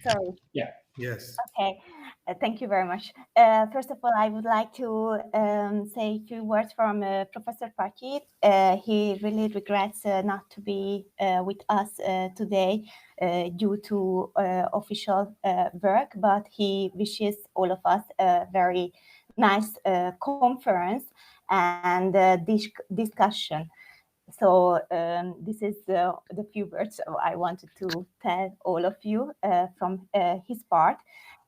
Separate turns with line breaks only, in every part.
Sorry.
Yeah.
Yes.
Okay. Thank you very much. First of all, I would like to say a few words from Professor Patyi. He really regrets not to be with us today due to official work, but he wishes all of us a very nice conference and discussion. So this is the few words I wanted to tell all of you from his part.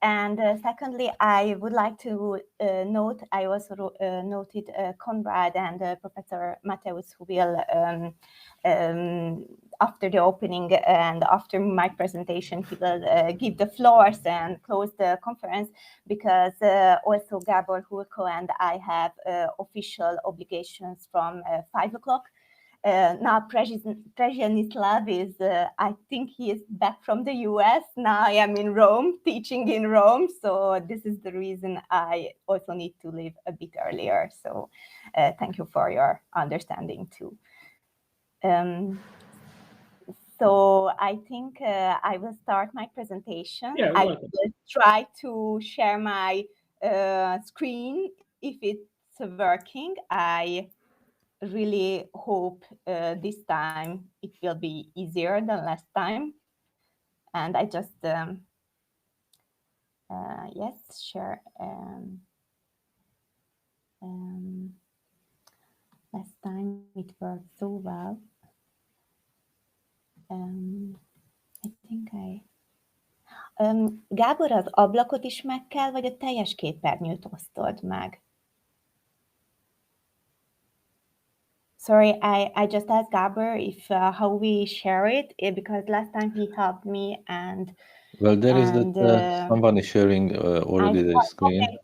And secondly, I would like to note, I also noted Conrad and Professor Mateusz, who will, after the opening and after my presentation, he will give the floors and close the conference, because also Gábor, Hulkó, and I have official obligations from 5 o'clock. Now Przemysław is, I think he is back from the US. Now I am in Rome, teaching in Rome. So this is the reason I also need to leave a bit earlier. So thank you for your understanding too. So I think I will start my presentation.
Yeah,
I will try to share my screen if it's working. I really hope this time it will be easier than last time. And I just, yes, share. Last time it worked so well. I think Gábor, az ablakot is meg kell, vagy a teljes képernyőt osztod meg? Sorry, I just asked Gábor if how we share it, because last time he helped me and...
Well, there is that someone is sharing already the screen.
Okay.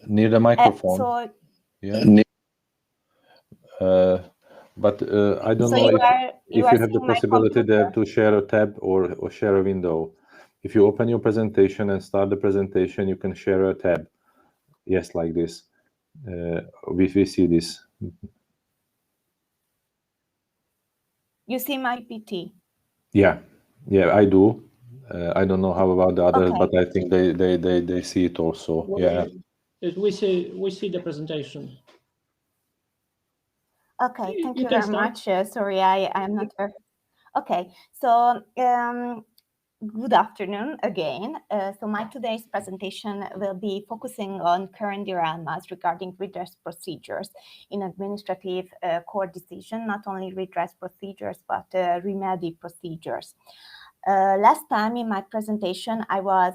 Near the microphone.
So,
yeah. But I don't know if you have the possibility there to share a tab or share a window. If you open your presentation and start the presentation, you can share a tab. Yes, like this. We see this.
You see my PT?
Yeah, I do. I don't know how about the others, but I think they see it also. Yeah.
We see the presentation.
Okay, thank you very much. Sorry, I am not very... Okay, so good afternoon again. So my today's presentation will be focusing on current dilemmas regarding redress procedures in administrative court decision, not only redress procedures, but remedy procedures. Last time in my presentation, I was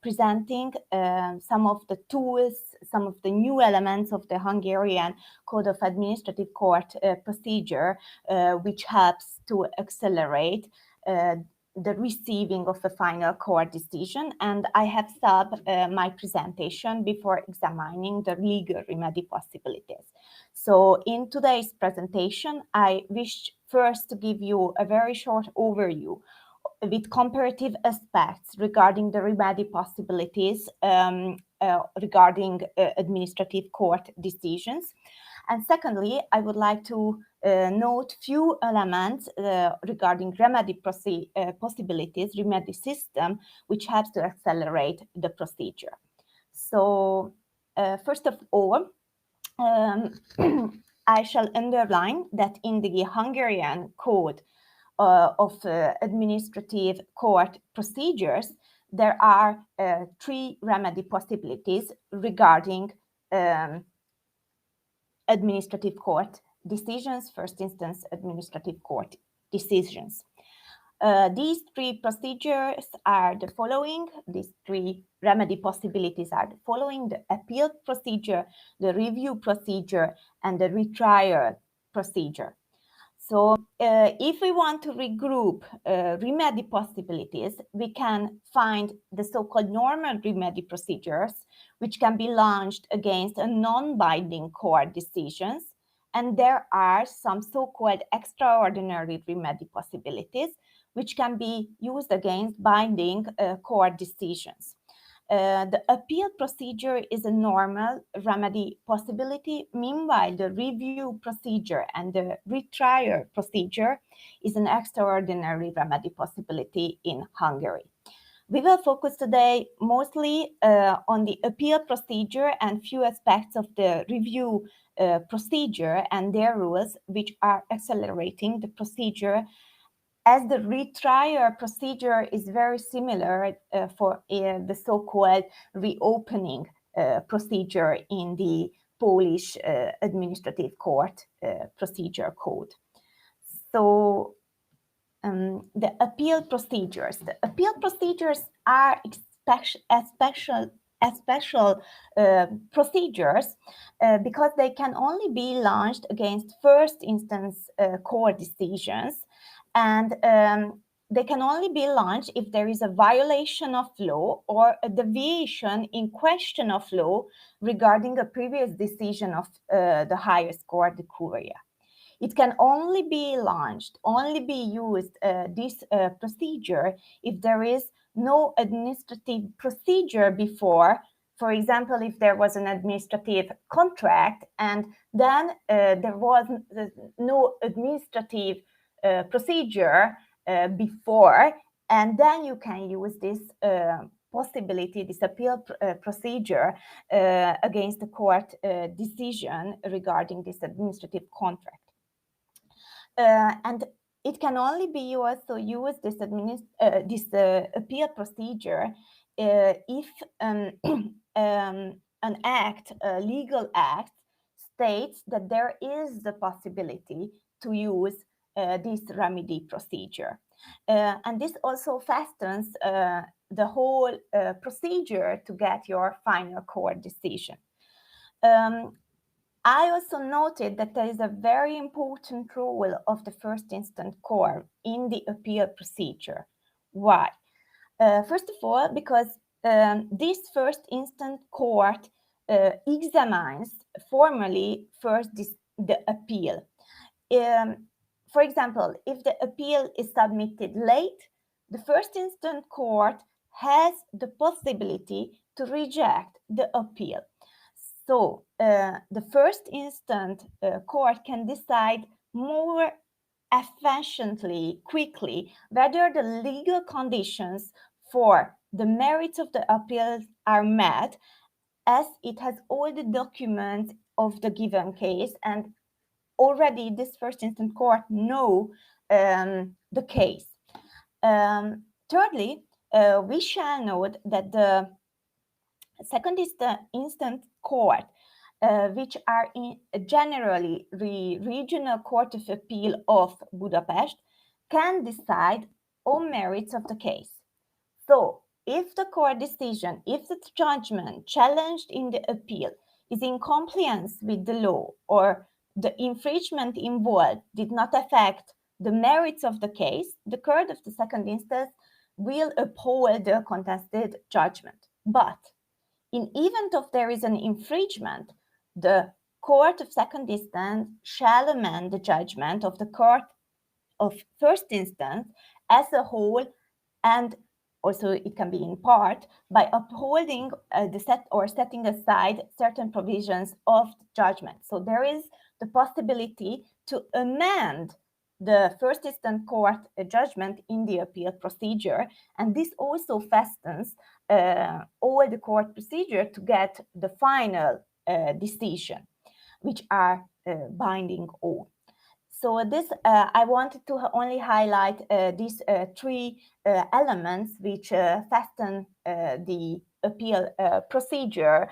presenting some of the tools, some of the new elements of the Hungarian Code of Administrative Court procedure, which helps to accelerate the receiving of a final court decision. And I have stopped my presentation before examining the legal remedy possibilities. So in today's presentation, I wish first to give you a very short overview with comparative aspects regarding the remedy possibilities regarding administrative court decisions. And secondly, I would like to note few elements regarding remedy possibilities, remedy system, which helps to accelerate the procedure. So first of all, I shall underline that in the Hungarian Code of Administrative Court Procedures, there are 3 remedy possibilities regarding administrative court decisions, first instance administrative court decisions. These 3 procedures are the following. These 3 remedy possibilities are the following: the appeal procedure, the review procedure, and the retrial procedure. So if we want to regroup remedy possibilities, we can find the so-called normal remedy procedures, which can be launched against a non-binding court decisions. And there are some so-called extraordinary remedy possibilities, which can be used against binding court decisions. The appeal procedure is a normal remedy possibility. Meanwhile, the review procedure and the retrial procedure is an extraordinary remedy possibility in Hungary. We will focus today mostly on the appeal procedure and few aspects of the review procedure and their rules, which are accelerating the procedure, as the retrial procedure is very similar for the so-called reopening procedure in the Polish Administrative Court Procedure Code. So the appeal procedures. The appeal procedures are special procedures because they can only be launched against first instance court decisions, and they can only be launched if there is a violation of law or a deviation in question of law regarding a previous decision of the highest court, the Curia. It can only be launched, only be used, this procedure, if there is no administrative procedure before. For example, if there was an administrative contract and then there was no administrative procedure before, and then you can use this possibility, this appeal procedure against the court decision regarding this administrative contract. And it can only be also used this appeal procedure if an act, a legal act, states that there is the possibility to use this remedy procedure. And this also fastens the whole procedure to get your final court decision. I also noted that there is a very important role of the first instance court in the appeal procedure. Why? First of all, because this first instance court examines formally first the appeal. For example, if the appeal is submitted late, the first instance court has the possibility to reject the appeal. So the first instance court can decide more efficiently, quickly, whether the legal conditions for the merits of the appeal are met, as it has all the documents of the given case, and already this first instance court know the case. Thirdly, we shall note that the second instance court, which are generally the Regional Court of Appeal of Budapest, can decide on merits of the case. So, if the court decision, if the judgment challenged in the appeal is in compliance with the law, or the infringement involved did not affect the merits of the case, the court of the second instance will uphold the contested judgment. But in event of there is an infringement, the court of second instance shall amend the judgment of the court of first instance as a whole, and also it can be in part, by upholding setting aside certain provisions of the judgment. So there is the possibility to amend the first instance court judgment in the appeal procedure, and this also fastens all the court procedure to get the final decision, which are binding all. So this, I wanted to only highlight these three elements which fasten the appeal procedure,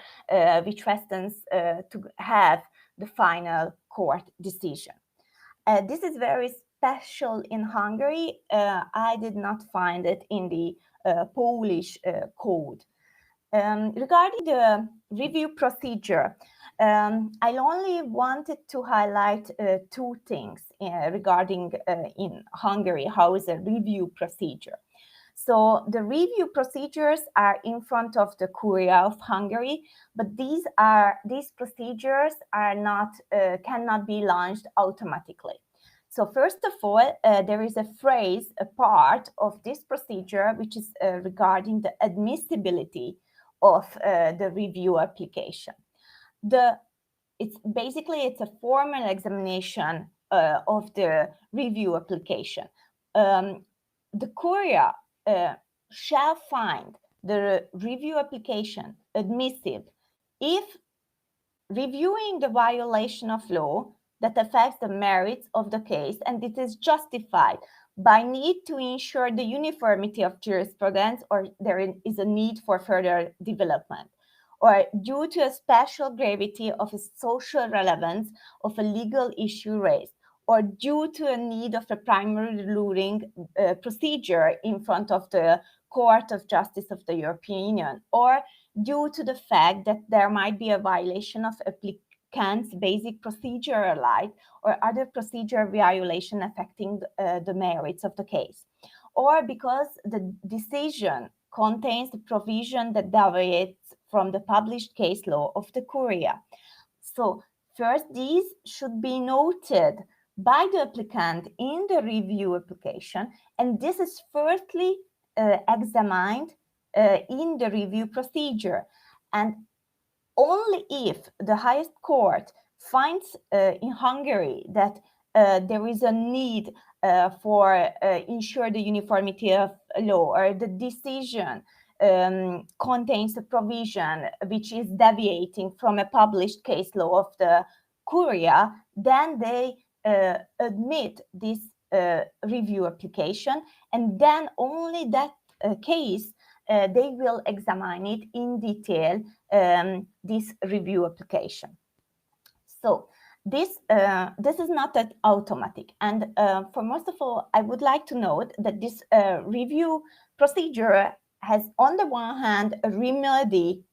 which fastens to have the final court decision. This is very special in Hungary. I did not find it in the Polish code. Regarding the review procedure, I only wanted to highlight two things regarding in Hungary, how is a review procedure. So the review procedures are in front of the Curia of Hungary, but these procedures are not cannot be launched automatically. So first of all, there is a phrase, a part of this procedure, which is regarding the admissibility of the review application. It's a formal examination of the review application. The Curia shall find the review application admissive if reviewing the violation of law that affects the merits of the case and it is justified by need to ensure the uniformity of jurisprudence or there is a need for further development, or due to a special gravity of a social relevance of a legal issue raised, or due to a need of a primary ruling procedure in front of the Court of Justice of the European Union, or due to the fact that there might be a violation of applicant's basic procedural right or other procedure violation affecting the merits of the case, or because the decision contains the provision that deviates from the published case law of the Curia. So first, these should be noted by the applicant in the review application, and this is firstly examined in the review procedure. And only if the highest court finds in Hungary that there is a need for ensure the uniformity of law, or the decision contains a provision which is deviating from a published case law of the Curia, then they admit this review application, and then only that case they will examine it in detail, this review application. So this is not that automatic, and for most of all, I would like to note that this review procedure has, on the one hand, a remedy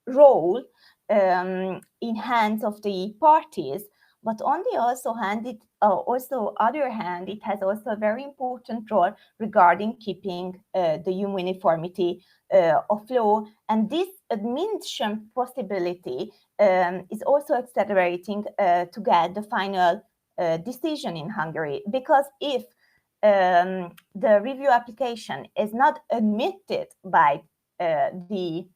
role in hands of the parties, but on the other hand, it has also a very important role regarding keeping the uniformity of law. And this admission possibility is also accelerating to get the final decision in Hungary. Because if the review application is not admitted by the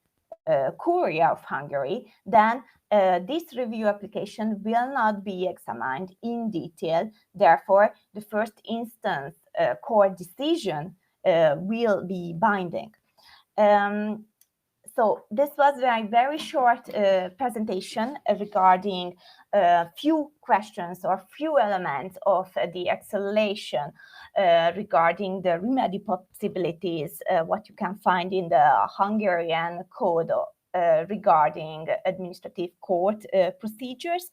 Curia of Hungary, then this review application will not be examined in detail. Therefore, the first instance court decision will be binding. So this was a very short presentation regarding few questions or few elements of the acceleration regarding the remedy possibilities, what you can find in the Hungarian code regarding administrative court procedures.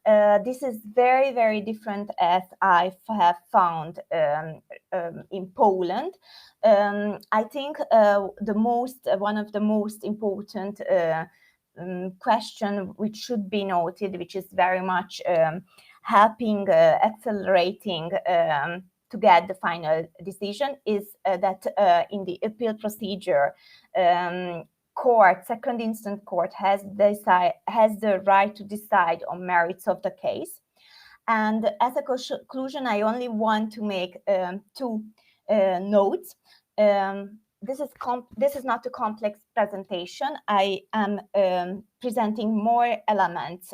This is very, very different as I have found in Poland. I think one of the most important question which should be noted, which is very much helping, accelerating to get the final decision, is that in the appeal procedure, second instance court has the right to decide on merits of the case. And as a conclusion, I only want to make two notes. This is not a complex presentation. I am presenting more elements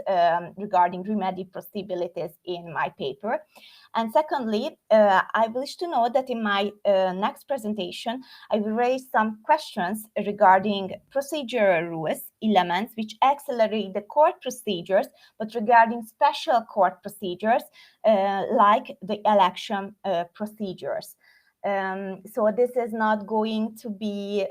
regarding remedy possibilities in my paper. And secondly, I wish to note that in my next presentation, I will raise some questions regarding procedural rules, elements which accelerate the court procedures, but regarding special court procedures like the election procedures. So this is not going to be,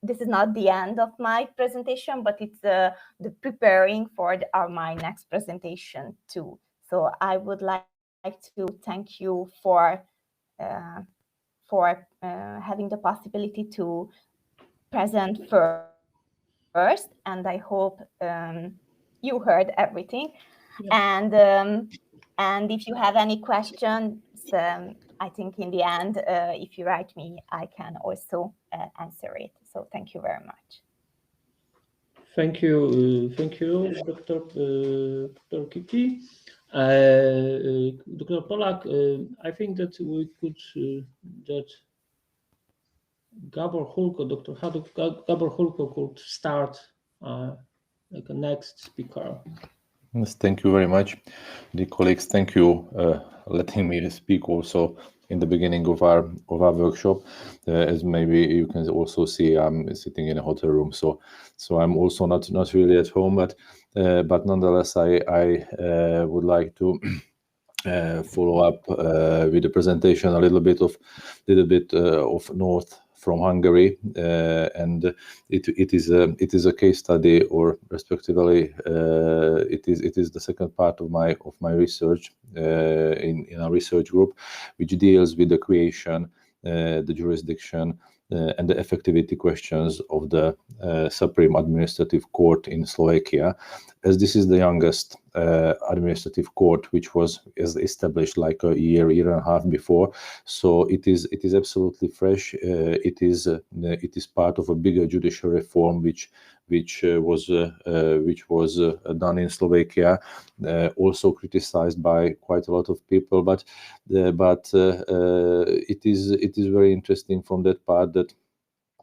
this is not the end of my presentation, but it's the preparing for my next presentation too. So I would like to thank you for having the possibility to present first, and I hope you heard everything. Yeah. And if you have any questions, I think in the end, if you write me, I can also answer it. So thank you very much.
Thank you, Dr. Kitti. Dr. Pollák, I think that we could Gábor Hulkó, Dr. Gábor Hulkó could start like a next speaker.
Yes, thank you very much, dear colleagues. Thank you letting me speak also in the beginning of our workshop. As maybe you can also see, I'm sitting in a hotel room, so I'm also not really at home, but nonetheless, I would like to follow up with the presentation a little bit of North from Hungary, and it is a case study, or respectively, it is the second part of my research in a research group, which deals with the creation, the jurisdiction, and the effectivity questions of the Supreme Administrative Court in Slovakia, as this is the youngest administrative court which was established like a year and a half before. So it is absolutely fresh. It is part of a bigger judicial reform which was done in Slovakia, also criticized by quite a lot of people, but it is very interesting from that part that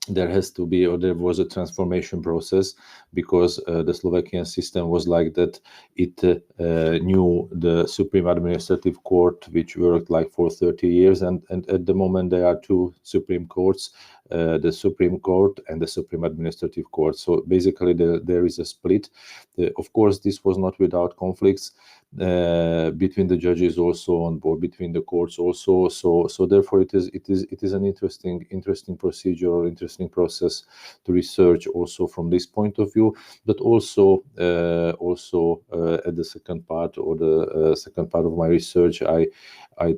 there has to be, or there was a transformation process, because the Slovakian system was like that. It knew the Supreme Administrative Court, which worked like for 30 years, and at the moment there are two Supreme Courts, the Supreme Court and the Supreme Administrative Court. So basically there is a split. Of course, this was not without conflicts between the judges also on board, between the courts also. So therefore it is an interesting procedure, or interesting process to research also from this point of view. But also at the second part, or the second part of my research, I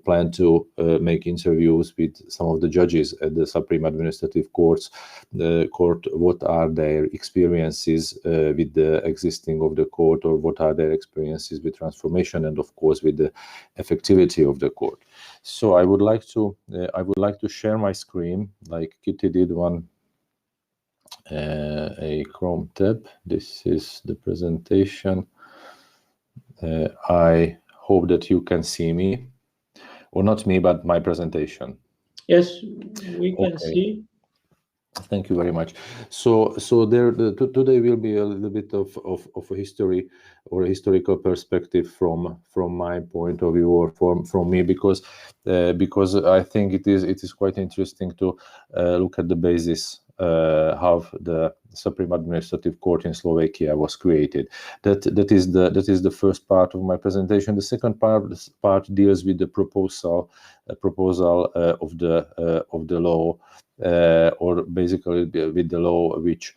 plan to make interviews with some of the judges at the Supreme Administrative Court. What are their experiences with the existing of the court, or what are their experiences with transformation, and of course with the effectivity of the court. So I would like to share my screen, like Kitti did a Chrome tab. This is the presentation. I hope that you can see me. Or not me, but my presentation.
Yes, we can see.
Thank you very much. So today will be a little bit of a history, or a historical perspective from my point of view, or from me, because I think it is quite interesting to look at the basis how the Supreme Administrative Court in Slovakia was created. That is the first part of my presentation. The second part deals with the proposal of the law, or basically with the law which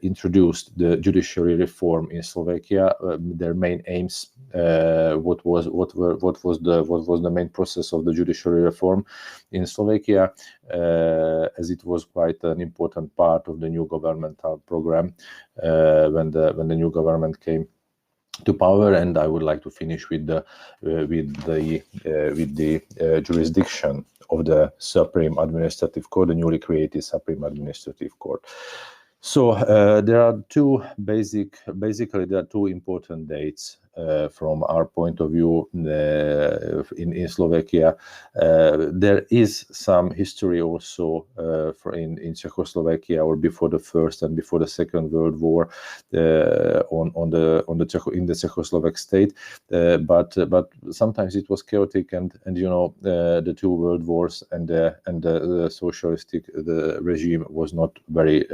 introduced the judiciary reform in Slovakia. Their main aims, what was the main process of the judiciary reform in Slovakia, as it was quite an important part of the new governmental program when the new government came to power. And I would like to finish with the jurisdiction of the Supreme Administrative Court, the newly created Supreme Administrative Court. So there are basically there are two important dates from our point of view in Slovakia. There is some history also in Czechoslovakia, or before the First and before the Second World War, in the Czechoslovak state, but sometimes it was chaotic, and the two world wars and the socialistic regime was not very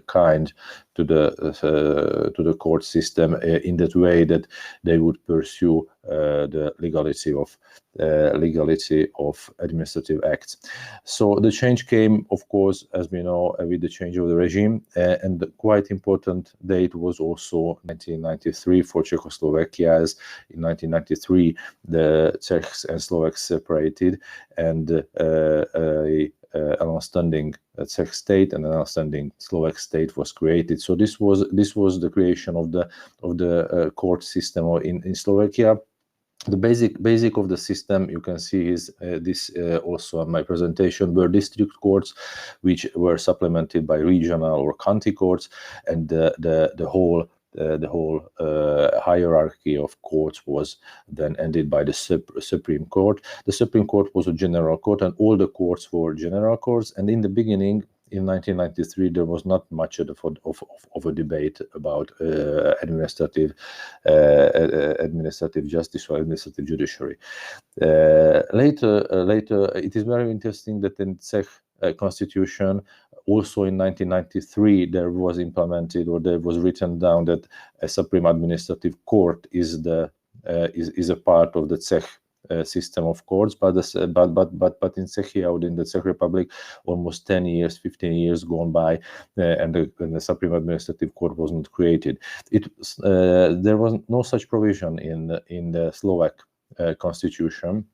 kind to the court system in that way that they would pursue the legality of administrative acts. So the change came, of course, as we know, with the change of the regime, and the quite important date was also 1993 for Czechoslovakia, as in 1993 the Czechs and Slovaks separated, and an outstanding Czech state and an outstanding Slovak state was created. So this was the creation of the court system in Slovakia. The basic of the system, you can see, is this also on my presentation, were district courts, which were supplemented by regional or county courts, and the whole the whole hierarchy of courts was then ended by the Supreme Court. The Supreme Court was a general court, and all the courts were general courts. And in the beginning, in 1993, there was not much of a debate about administrative justice or administrative judiciary. Later, it is very interesting that in Czech constitution, also in 1993, there was implemented, or there was written down, that a Supreme Administrative Court is a part of the Czech system of courts, but in Czechia, or in the Czech Republic, almost 10 years, 15 years gone by, and the Supreme Administrative Court was not created. There was no such provision in the Slovak constitution.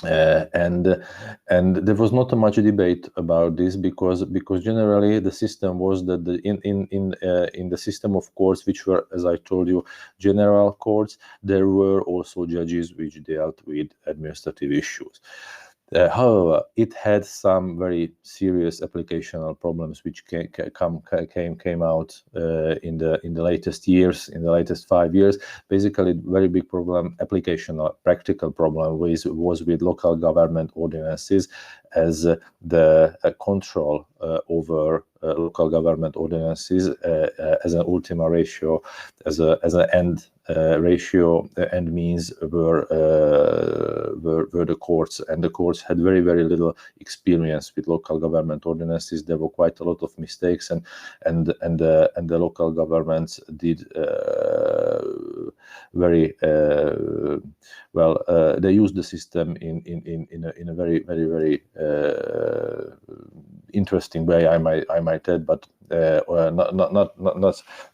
And there was not much debate about this, because generally the system was that in the system of courts, which were, as I told you, general courts, there were also judges which dealt with administrative issues. However, it had some very serious applicational problems which came out in the latest years, in the latest 5 years. Basically, very big problem, applicational, practical problem was with local government ordinances, as the control over local government ordinances as an ultima ratio, as an end ratio and means were the courts, and the courts had very little experience with local government ordinances. There were quite a lot of mistakes, and the local governments did very well. They used the system in a very interesting way, I might add, but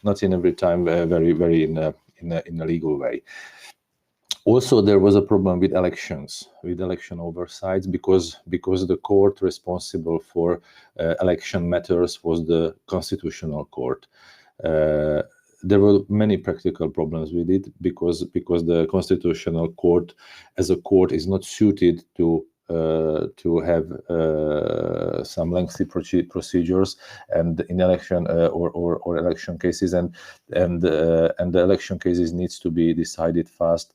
not in every time very in a legal way. Also, there was a problem with elections, with election oversights, because the court responsible for election matters was the Constitutional Court. There were many practical problems with it, because the Constitutional Court as a court is not suited to have some lengthy procedures, and in election or election cases, and the election cases needs to be decided fast,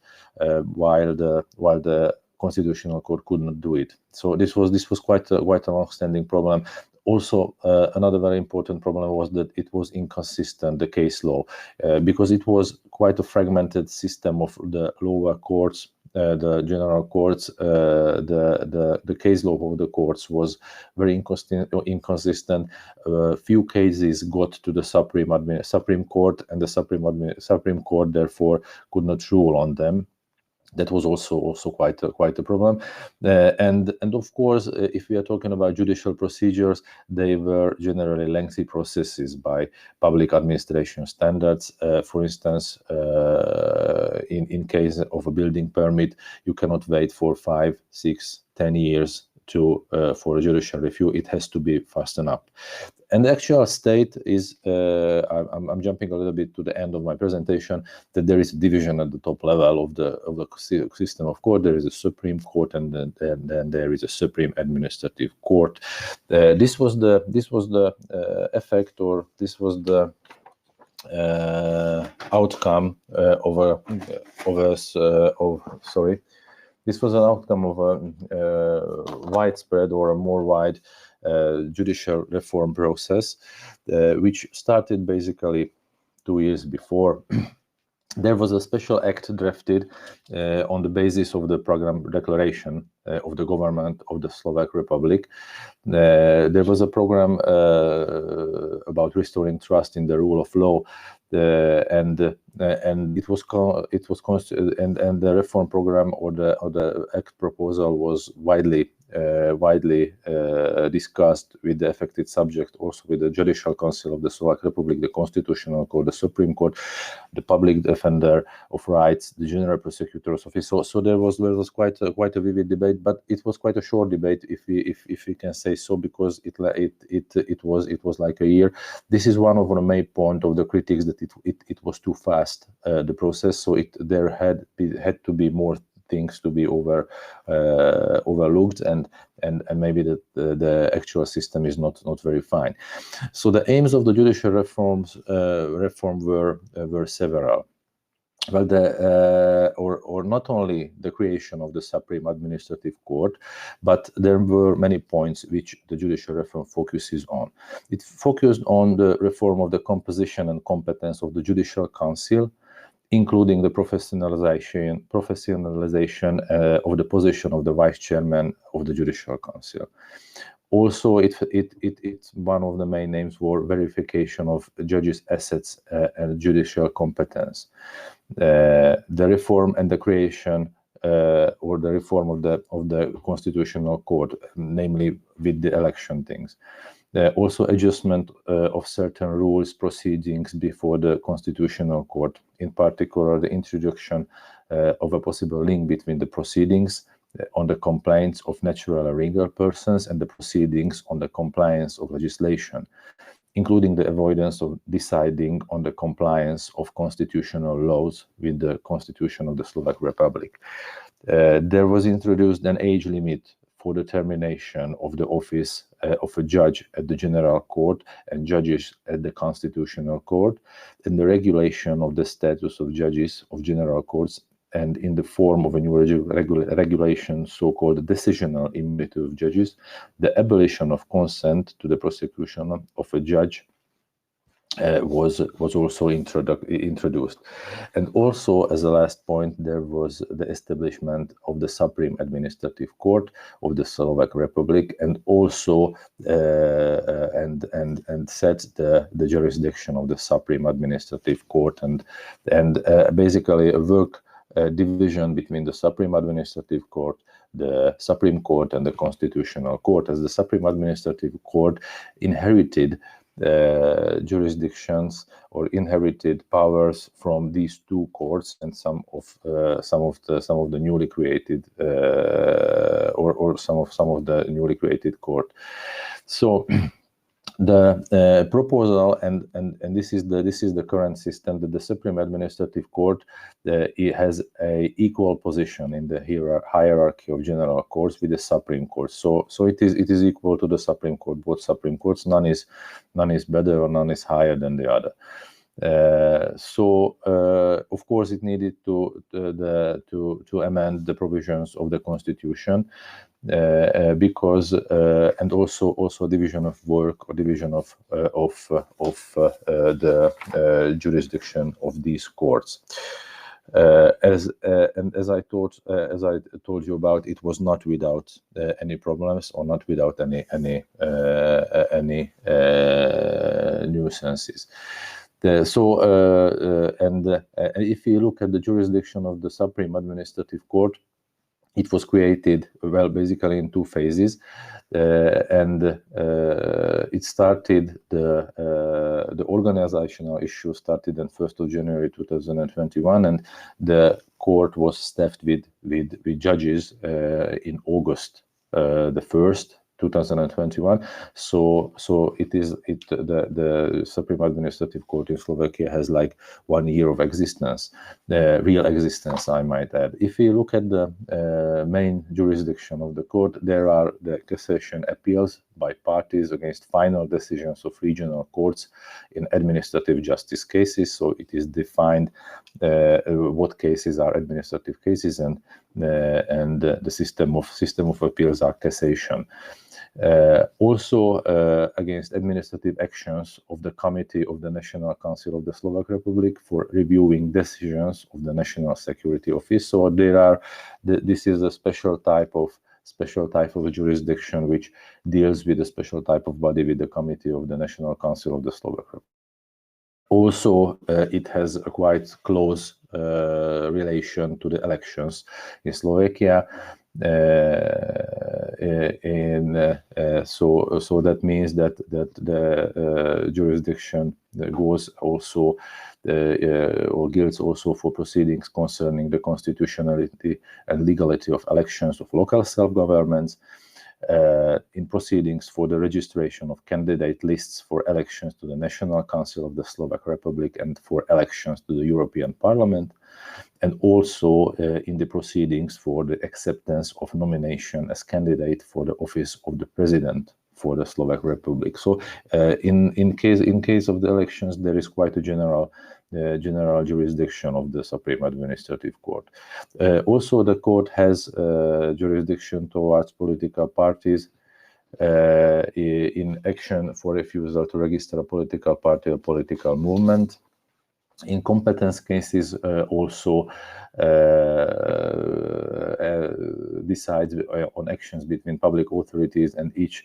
while the Constitutional Court could not do it. So this was quite a long-standing problem. Also, another very important problem was that it was inconsistent, the case law, because it was quite a fragmented system of the lower courts, the general courts. The case law of the courts was very inconsistent. Few cases got to the Supreme Court, and the Supreme Court therefore could not rule on them. That was also quite a problem, and of course, if we are talking about judicial procedures, they were generally lengthy processes by public administration standards. For instance, in case of a building permit, you cannot wait for 5, 6, 10 years for a judicial review. It has to be fastened up. And the actual state is, I'm jumping a little bit to the end of my presentation, that there is a division at the top level of the system of court. There is a Supreme Court, and then there is a Supreme Administrative Court. This was the effect, or this was the outcome This was an outcome of a widespread, or a more wide judicial reform process, which started basically 2 years before. There was a special act drafted on the basis of the program declaration of the government of the Slovak Republic. There was a program about restoring trust in the rule of law, and the reform program, or the act proposal, was widely discussed with the affected subject, also with the Judicial Council of the Slovak Republic, the Constitutional Court, the Supreme Court, the Public Defender of Rights, the General Prosecutor's Office. So there was quite a vivid debate, but it was quite a short debate, if we can say so, because it was like a year. This is one of the main point of the critics, that it was too fast, the process. So there had to be more things to be overlooked, and maybe that the actual system is not very fine. So the aims of the judicial reform were several. Well, or not only the creation of the Supreme Administrative Court, but there were many points which the judicial reform focuses on. It focused on the reform of the composition and competence of the Judicial Council, including the professionalization of the position of the Vice Chairman of the Judicial Council. Also, it's one of the main aims for verification of judges' assets and judicial competence. The reform and the creation or the reform of the Constitutional Court, namely with the election things. Also adjustment of certain rules, proceedings before the Constitutional Court, in particular the introduction of a possible link between the proceedings on the complaints of natural or legal persons and the proceedings on the compliance of legislation, including the avoidance of deciding on the compliance of constitutional laws with the Constitution of the Slovak Republic. There was introduced an age limit for the termination of the office of a judge at the General Court and judges at the Constitutional Court, and the regulation of the status of judges of General Courts, and in the form of a new regulation, so-called decisional immunity of judges, the abolition of consent to the prosecution of a judge was also introduced. And also, as a last point, there was the establishment of the Supreme Administrative Court of the Slovak Republic, and also and set the jurisdiction of the Supreme Administrative Court, and basically a work division between the Supreme Administrative Court, the Supreme Court, and the Constitutional Court, as the Supreme Administrative Court inherited jurisdictions or inherited powers from these two courts and some of the newly created or some of the newly created court. So the proposal, and this is the current system, that the Supreme Administrative Court it has a equal position in the hierarchy of general courts with the Supreme Court. So it is equal to the Supreme Court, both Supreme Courts. None is better or none is higher than the other. Of course, it needed to amend the provisions of the Constitution, because and also division of work or division of the jurisdiction of these courts. As I told you about, it was not without any problems or not without any nuisances. If you look at the jurisdiction of the Supreme Administrative Court, it was created, well, basically in two phases, and it started, the organizational issue started on 1st of January 2021, and the court was staffed with judges in August the 1st, 2021. So the Supreme Administrative Court in Slovakia has like 1 year of existence, real existence, I might add. If you look at the main jurisdiction of the court, there are the cassation appeals by parties against final decisions of regional courts in administrative justice cases. So it is defined what cases are administrative cases, and the system of appeals are cassation. Also against administrative actions of the Committee of the National Council of the Slovak Republic for reviewing decisions of the National Security Office. So this is a special type of jurisdiction which deals with a special type of body with the Committee of the National Council of the Slovak Republic. Also, it has a quite close relation to the elections in Slovakia. So that means that the jurisdiction goes also or guilds also for proceedings concerning the constitutionality and legality of elections of local self-governments, in proceedings for the registration of candidate lists for elections to the National Council of the Slovak Republic and for elections to the European Parliament, and also in the proceedings for the acceptance of nomination as candidate for the office of the President for the Slovak Republic. So in case of the elections, there is quite a general jurisdiction of the Supreme Administrative Court. Also, the court has jurisdiction towards political parties in action for refusal to register a political party or political movement. In competence cases, also decides on actions between public authorities and each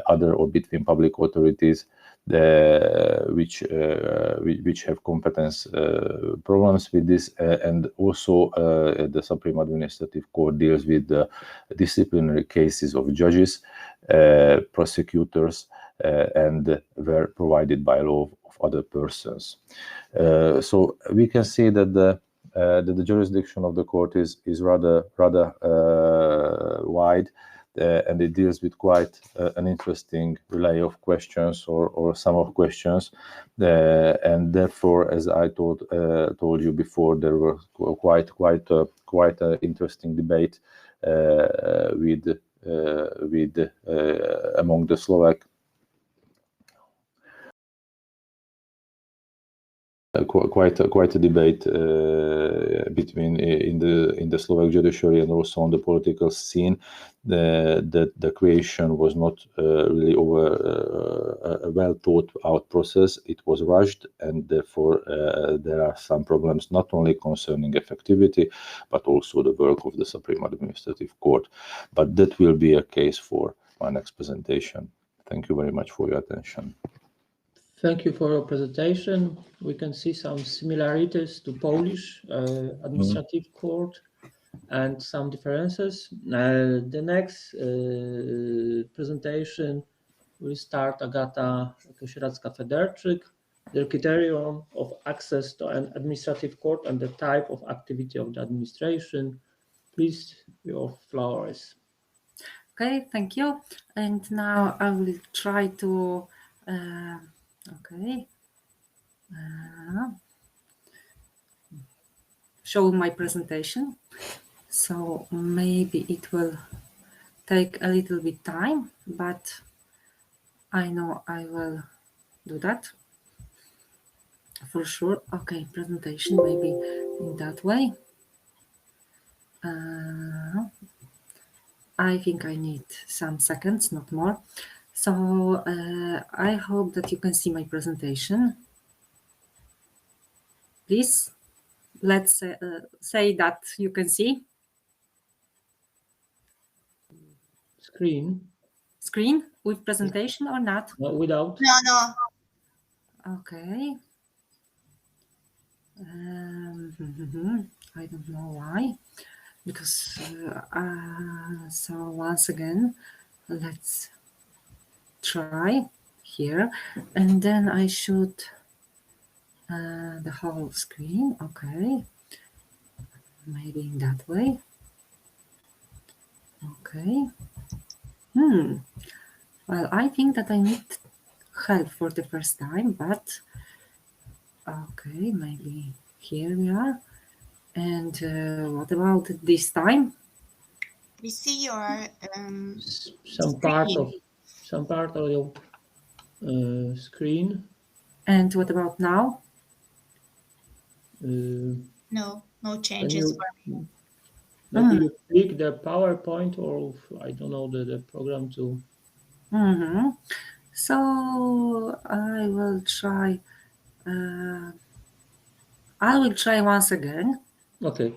other, or between public authorities which have competence problems with this, and also the Supreme Administrative Court deals with the disciplinary cases of judges, prosecutors, and were provided by law of other persons. So we can see that the jurisdiction of the court is rather wide, and it deals with quite an interesting array of questions, or some of questions, and therefore, as I told you before, there were quite an interesting debate with among the Slovak. Quite a debate between in the Slovak judiciary and also on the political scene. That the creation was not really over a well thought out process. It was rushed, and therefore there are some problems not only concerning effectivity but also the work of the Supreme Administrative Court. But that will be a case for my next presentation. Thank you very much for your attention.
Thank you for your presentation. We can see some similarities to Polish administrative court and some differences. The next presentation will start Agata Kosieradzka-Federczyk, the criterion of access to an administrative court and the type of activity of the administration. Please, your floor is.
Okay, thank you. And now I will try to show my presentation. So maybe it will take a little bit time, but I know I will do that for sure. Okay, presentation maybe in that way. I think I need some seconds, not more. So I hope that you can see my presentation. Please, let's say that you can see. Screen with presentation or not?
No, without.
No.
Okay. I don't know why, because so once again, let's try here, and then I should the whole screen. Okay, maybe in that way. Okay. Well, I think that I need help for the first time, but okay, maybe here we are. And what about this time?
We see your
some part of your screen.
And what about now?
No changes.
Maybe you click the PowerPoint, or I don't know the program to.
So I will try. I will try once again.
Okay.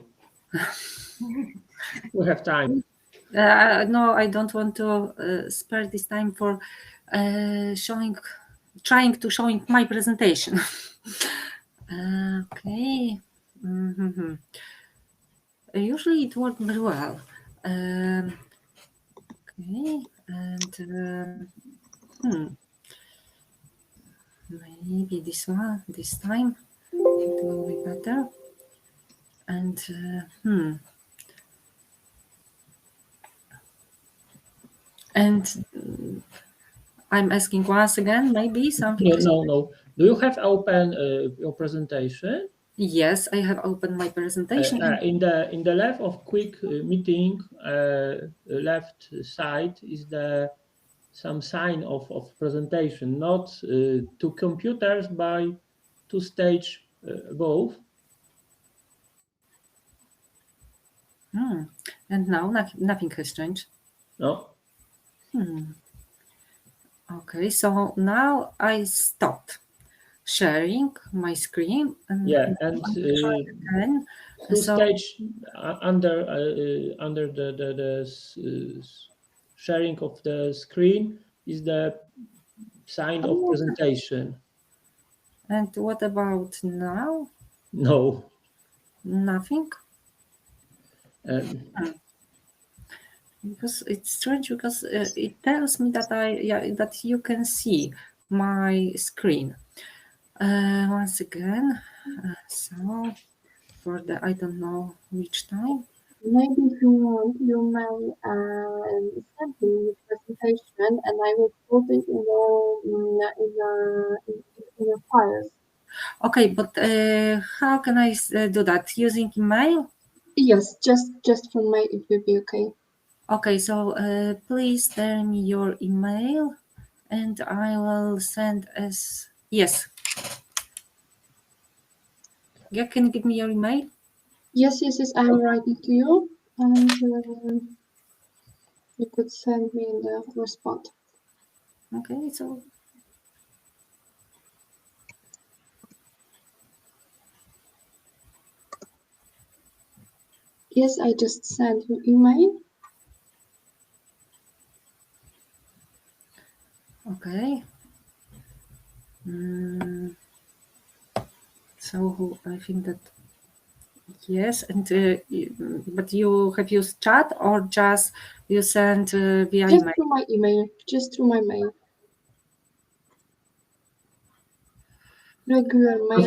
We have time.
No, I don't want to spare this time for trying to show my presentation. Okay. Usually it worked very well. Okay, and maybe this time it will be better. And And I'm asking once again, maybe something.
No. Do you have open your presentation?
Yes, I have opened my presentation.
In the left of quick meeting, left side is some sign of presentation, not two computers by two stage above.
And now nothing has changed.
No.
Okay, so now I stopped sharing my screen. And
again, two stage under the sharing of the screen is the sign of presentation.
And what about now?
No.
Nothing. Because it's strange, because it tells me that that you can see my screen. Once again, so for the I don't know which time.
Maybe if you want, you may send me the presentation, and I will put it in your files.
Okay, but how can I do that? Using email?
Yes, just from mail, it will be okay.
Okay, so please tell me your email, and I will send as yes. Yeah, can you give me your email?
Yes, I'm writing to you, and you could send me the response.
Okay, so
yes, I just sent you email.
Okay. So I think that yes, and but you have used chat or just you sent via
just
email?
Through my email, just through my mail. Regular mail.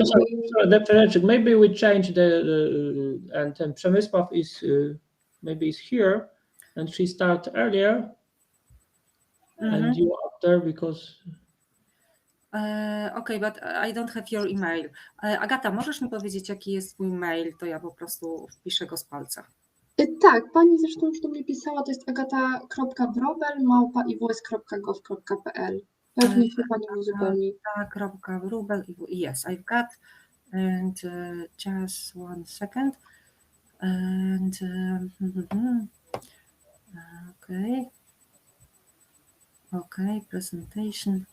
Professor, maybe we change the and Przemysław is maybe is here, and she start earlier, and you after because.
Okay, but I don't have your email. Agata, możesz mi powiedzieć, jaki jest twój mail, to ja po prostu wpiszę go z palca.
Tak, pani zresztą już do mnie pisała, to jest agata.wrobel@iws.gov.pl. Pewnie się pani uzupełni.
Agata.wrobel, yes, I've got, and just 1 second, and okay, presentation,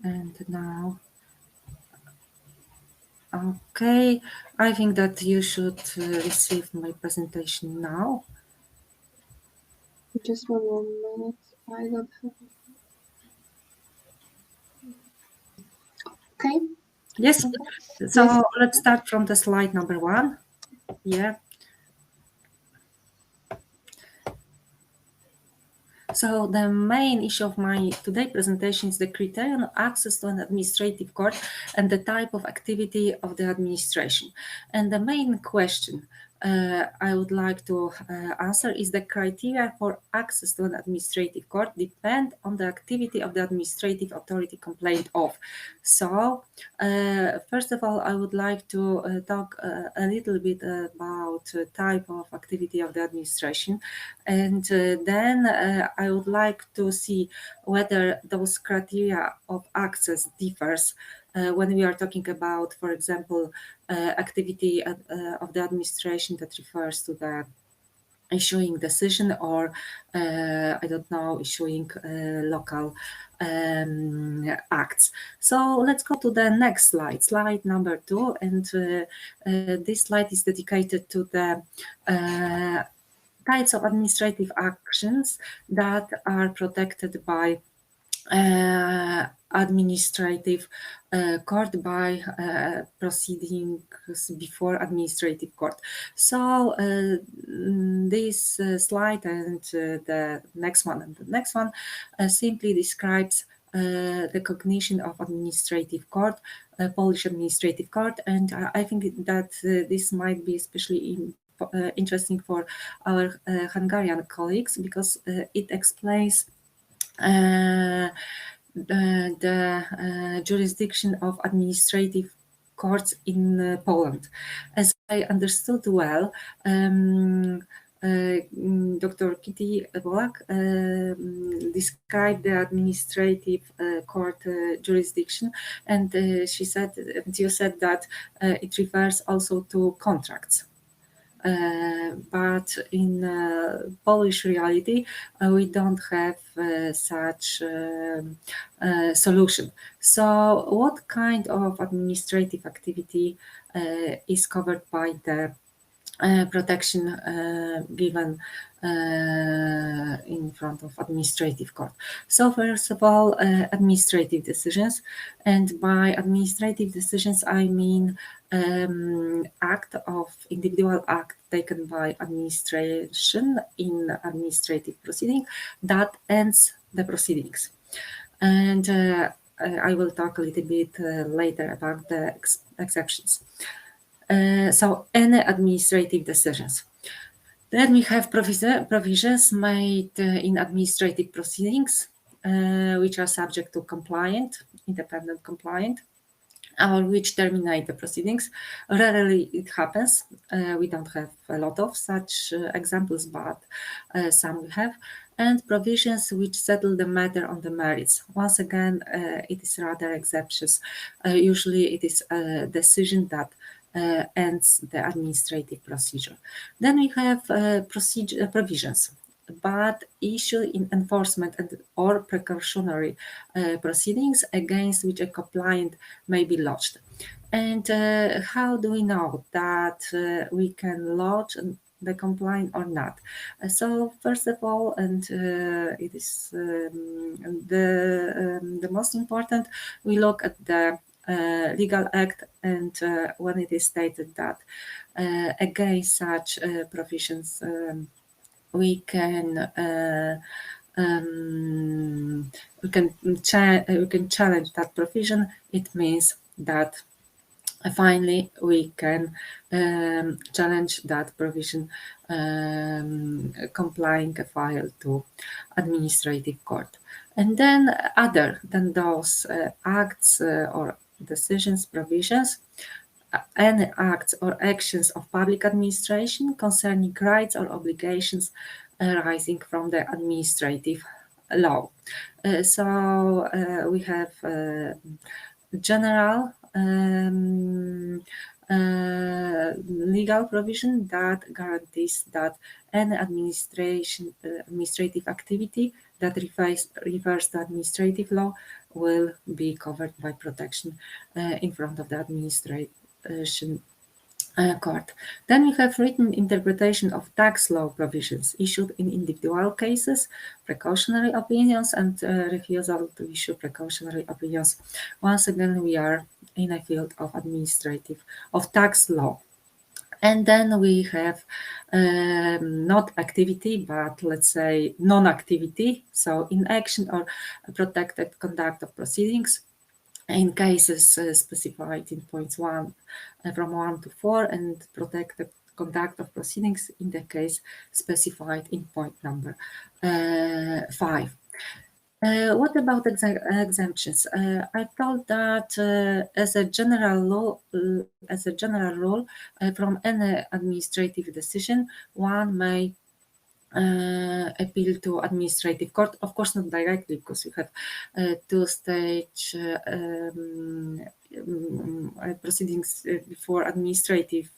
and now. Okay, I think that you should receive my presentation now.
Just 1 more minute. I don't have it. Okay.
Yes. So yes. Let's start from the slide number 1. Yeah. So the main issue of my today presentation is the criterion of access to an administrative court and the type of activity of the administration. And the main question I would like to answer is the criteria for access to an administrative court depend on the activity of the administrative authority complained of. So first of all, I would like to talk a little bit about type of activity of the administration, and then I would like to see whether those criteria of access differs when we are talking about, for example, activity of the administration that refers to the issuing decision or, I don't know, issuing local acts. So let's go to the next slide, slide number 2. And this slide is dedicated to the types of administrative actions that are protected by administrative court, by proceedings before administrative court. So this slide and the next one and the next one simply describes the cognition of administrative court, Polish administrative court, and I think that this might be especially interesting for our Hungarian colleagues because it explains the jurisdiction of administrative courts in Poland. As I understood well, Dr. Kitti Pollák described the administrative court jurisdiction, and you said that it refers also to contracts. But in Polish reality, we don't have such solution. So what kind of administrative activity is covered by the protection given in front of administrative court? So first of all, administrative decisions, and by administrative decisions I mean individual act taken by administration in administrative proceeding that ends the proceedings. And I will talk a little bit later about the exceptions. So any administrative decisions. Then we have provisions made in administrative proceedings, which are subject to independent compliant, or which terminate the proceedings. Rarely it happens. We don't have a lot of such examples, but some we have. And provisions which settle the matter on the merits. Once again, it is rather exceptions. Usually it is a decision that ends the administrative procedure. Then we have provisions, but issue in enforcement or precautionary proceedings against which a complaint may be lodged. And how do we know that we can lodge the complaint or not? So first of all, and it is the most important, we look at the legal act, and when it is stated that against such provisions we can challenge that provision, it means that finally we can challenge that provision, complying a file to administrative court. And then other than those acts or decisions, provisions, any acts or actions of public administration concerning rights or obligations arising from the administrative law. So we have general legal provision that guarantees that any administrative activity that refers to administrative law will be covered by protection in front of the administration court. Then we have written interpretation of tax law provisions issued in individual cases, precautionary opinions, and refusal to issue precautionary opinions. Once again, we are in a field of tax law. And then we have not activity, but let's say non-activity, so inaction or protected conduct of proceedings in cases specified in points 1 from 1 to 4, and protected conduct of proceedings in the case specified in point number 5. What about exemptions? I thought that as a general rule, from any administrative decision, one may appeal to administrative court. Of course, not directly, because we have two-stage proceedings before administrative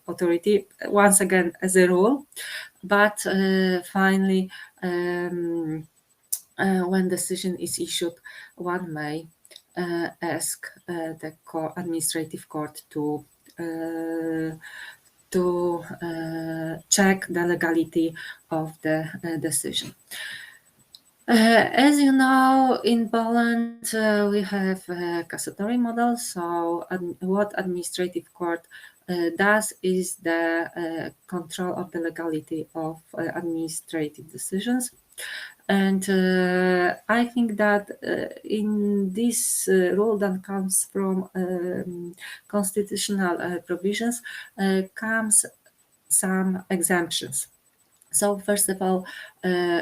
authority, once again as a rule. But finally, when decision is issued, one may ask the administrative court to check the legality of the decision. As you know, in Poland, we have a cassatory model. So what administrative court does is the control of the legality of administrative decisions. And I think that in this rule that comes from constitutional provisions comes some exemptions. So first of all,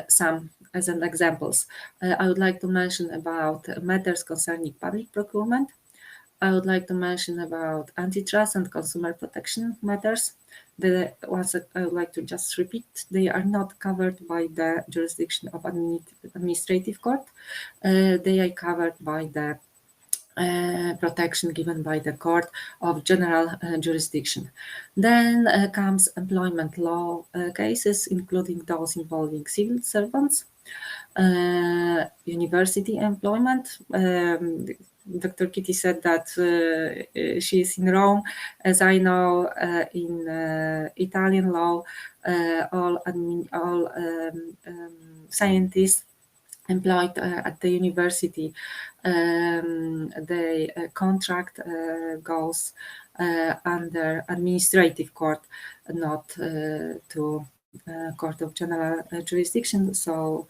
some as an examples. I would like to mention about matters concerning public procurement. I would like to mention about antitrust and consumer protection matters. Once I would like to just repeat, they are not covered by the jurisdiction of administrative court. They are covered by the protection given by the Court of General Jurisdiction. Then comes employment law cases, including those involving civil servants, university employment. Dr. Kitti said that she is in Rome. As I know, in Italian law, all scientists employed at the university, the contract goes under administrative court, not to Court of General Jurisdiction. So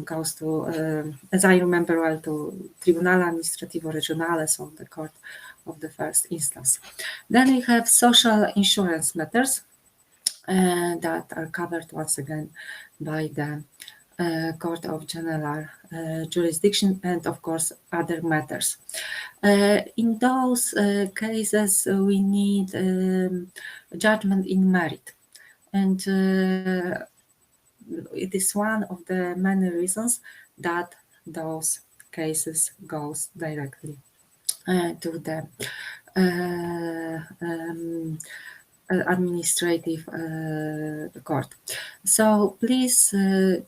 goes to, as I remember well, to Tribunale Amministrativo Regionale, so the court of the first instance. Then we have social insurance matters that are covered once again by the Court of General Jurisdiction, and of course other matters. In those cases we need judgment in merit, and it is one of the many reasons that those cases goes directly to the administrative court. So please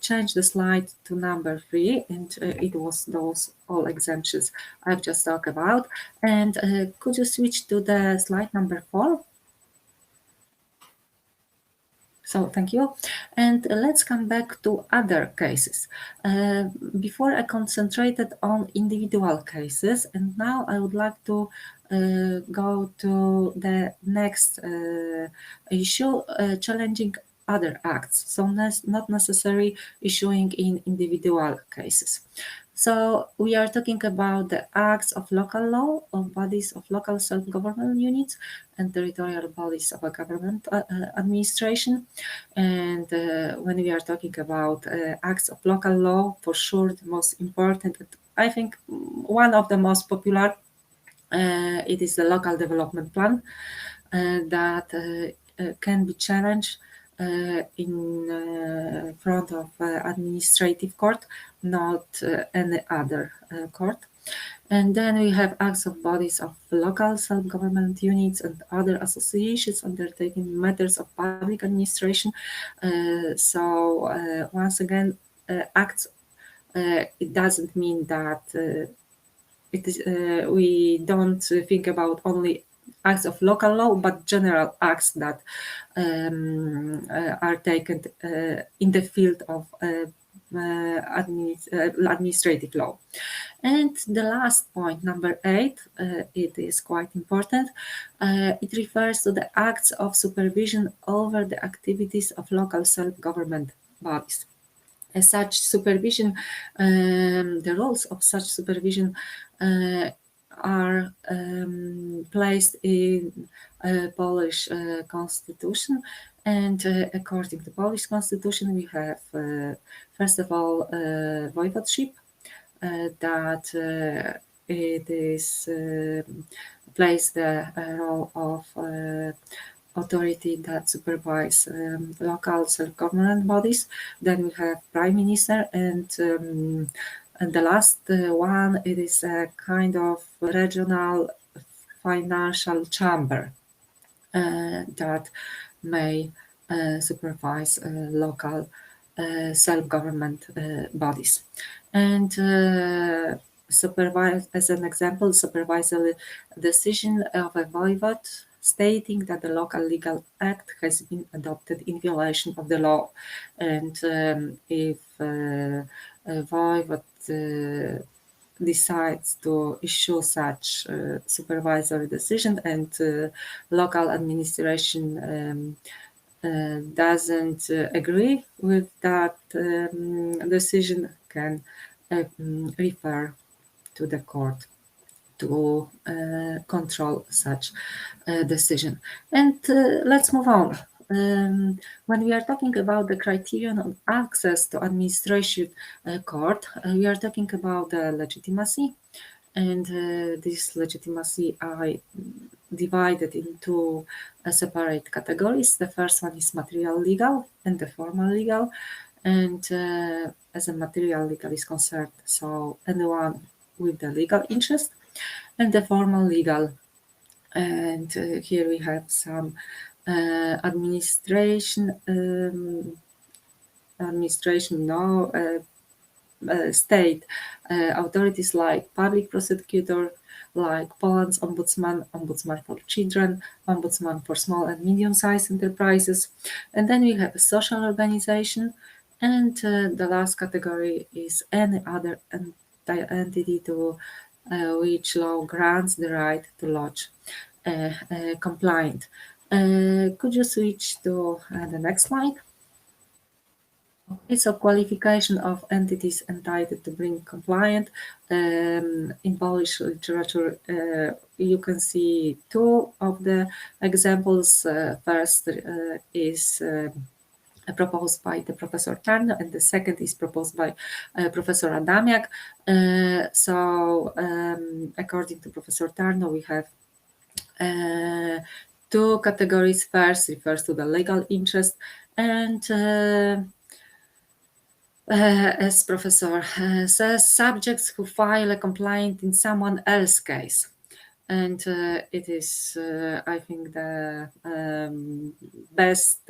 change the slide to number 3, and it was those all exemptions I've just talked about. And could you switch to the slide number 4? So thank you. And let's come back to other cases. Before I concentrated on individual cases, and now I would like to go to the next issue, challenging other acts, so not necessarily issuing in individual cases. So we are talking about the acts of local law, of bodies of local self-government units and territorial bodies of a government administration. And when we are talking about acts of local law, for sure the most important, I think one of the most popular, it is the local development plan that can be challenged in front of administrative court, not any other court. And then we have acts of bodies of local self-government units and other associations undertaking matters of public administration. So once again, acts, it doesn't mean that it is, we don't think about only acts of local law, but general acts that are taken in the field of administrative law. And the last point, number 8, it is quite important. It refers to the acts of supervision over the activities of local self-government bodies. As such supervision, the rules of such supervision are placed in Polish constitution, and according to Polish constitution we have first of all voivodeship, that it is plays the role of authority that supervise local self-government bodies. Then we have prime minister, and the last one, it is a kind of regional financial chamber that may supervise local self-government bodies. And supervise, as an example, supervisory decision of a voivode stating that the local legal act has been adopted in violation of the law. And if a voivode decides to issue such supervisory decision, and local administration doesn't agree with that decision, can refer to the court to control such decision. And let's move on. when we are talking about the criterion of access to administrative court, we are talking about the legitimacy, and this legitimacy I divided into separate categories. The first one is material legal and the formal legal, and as a material legal is concerned, so anyone with the legal interest, and the formal legal. And here we have some state authorities like public prosecutor, like Poland's ombudsman, ombudsman for children, ombudsman for small and medium-sized enterprises. And then we have a social organization, and the last category is any other entity to which law grants the right to lodge a complaint. Could you switch to the next slide? Okay, so qualification of entities entitled to bring compliant. In Polish literature, you can see two of the examples. First is proposed by the Professor Tarno, and the second is proposed by Professor Adamiak. According to Professor Tarno, we have two categories. First refers to the legal interest, and as Professor says, subjects who file a complaint in someone else's case. And it is, I think, the best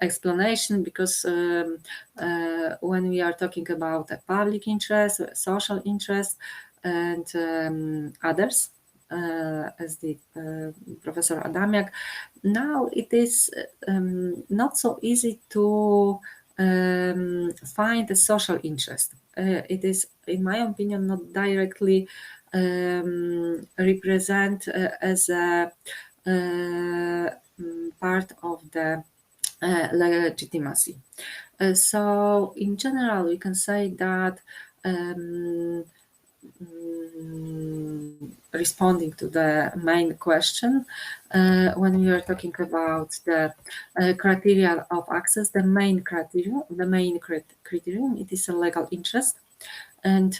explanation, because when we are talking about a public interest, a social interest, and others, as did Professor Adamiak, now it is not so easy to find a social interest. It is, in my opinion, not directly represent as a part of the legitimacy. So in general, we can say that responding to the main question, when we are talking about the criteria of access, the main criterion, it is a legal interest, and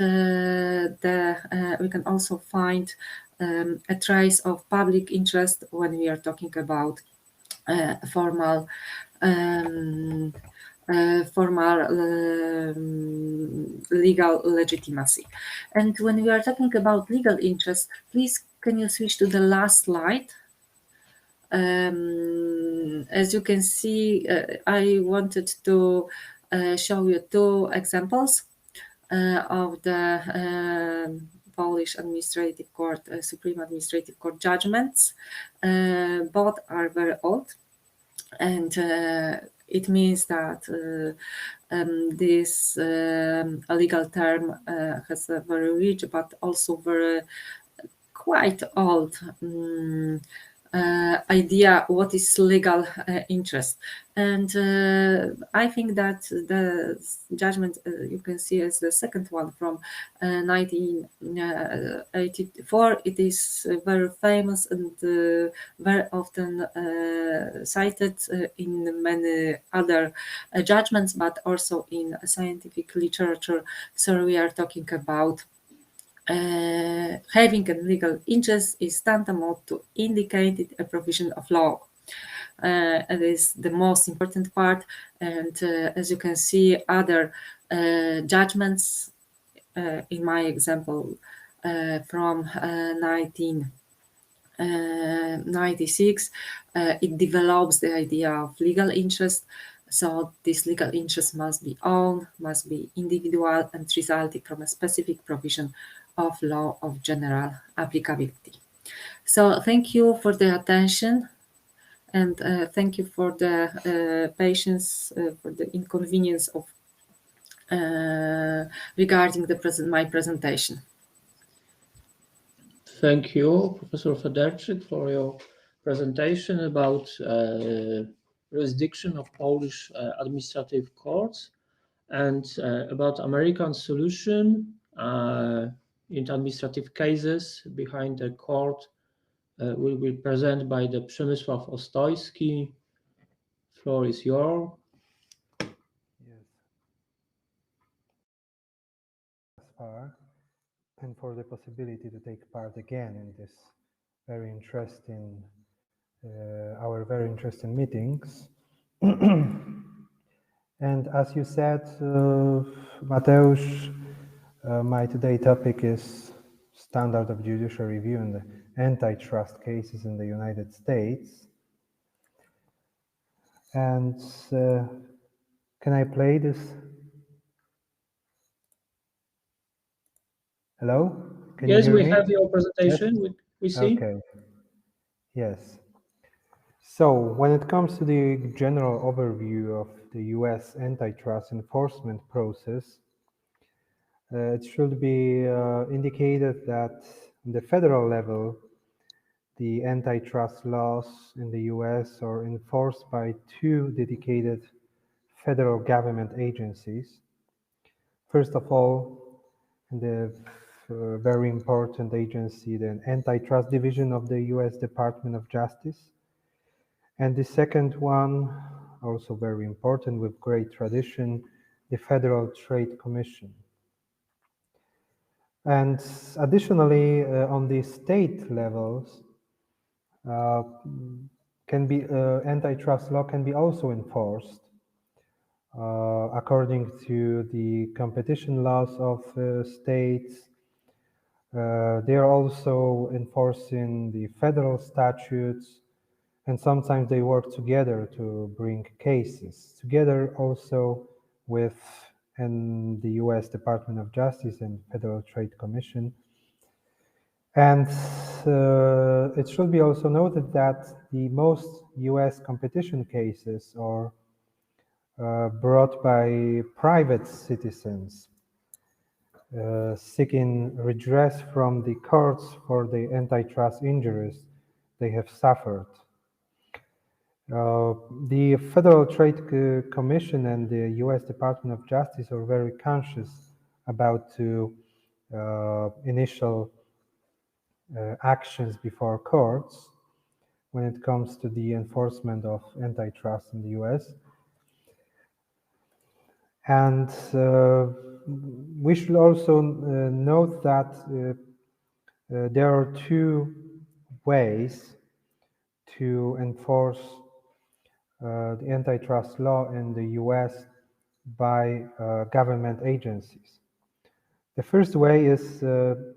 we can also find a trace of public interest when we are talking about formal legal legitimacy. And when we are talking about legal interest, please can you switch to the last slide? As you can see, I wanted to show you two examples of the Polish Administrative Court, Supreme Administrative Court judgments. Both are very old, and it means that this legal term has a very rich but also very quite old idea what is legal interest. And I think that the judgment you can see as the second one from 1984, it is very famous and very often cited in many other judgments, but also in scientific literature. So we are talking about having a legal interest is tantamount to indicating a provision of law. It is the most important part, and as you can see, other judgments, in my example, from 1996, it develops the idea of legal interest. So this legal interest must be owned, must be individual, and resulting from a specific provision of law of general applicability. So thank you for the attention, and thank you for the patience, for the inconvenience of regarding my presentation.
Thank you, Professor Federczyk, for your presentation about jurisdiction of Polish administrative courts and about American solution in administrative cases behind the court will be presented by the Przemysław Ostojski. Floor is yours.
Yes. As far, and for the possibility to take part again in this very interesting, our very interesting meetings. And as you said, Mateusz, my today topic is standard of judicial review in the antitrust cases in the United States. And can I play this? Hello? Can
yes,
you hear
we
me?
have your presentation.
Yes?
We see.
Okay. Yes. So when it comes to the general overview of the US antitrust enforcement process, it should be indicated that on the federal level, the antitrust laws in the US are enforced by two dedicated federal government agencies. First of all, the very important agency, the Antitrust Division of the US Department of Justice. And the second one, also very important with great tradition, the Federal Trade Commission. And additionally, on the state levels, antitrust law can be also enforced according to the competition laws of states. They are also enforcing the federal statutes, and sometimes they work together to bring cases, together also with the US Department of Justice and Federal Trade Commission. And it should be also noted that the most US competition cases are brought by private citizens seeking redress from the courts for the antitrust injuries they have suffered. The Federal Trade Commission and the US Department of Justice are very conscious about initial actions before courts when it comes to the enforcement of antitrust in the US. And we should also note that there are two ways to enforce the antitrust law in the US by government agencies. The first way is the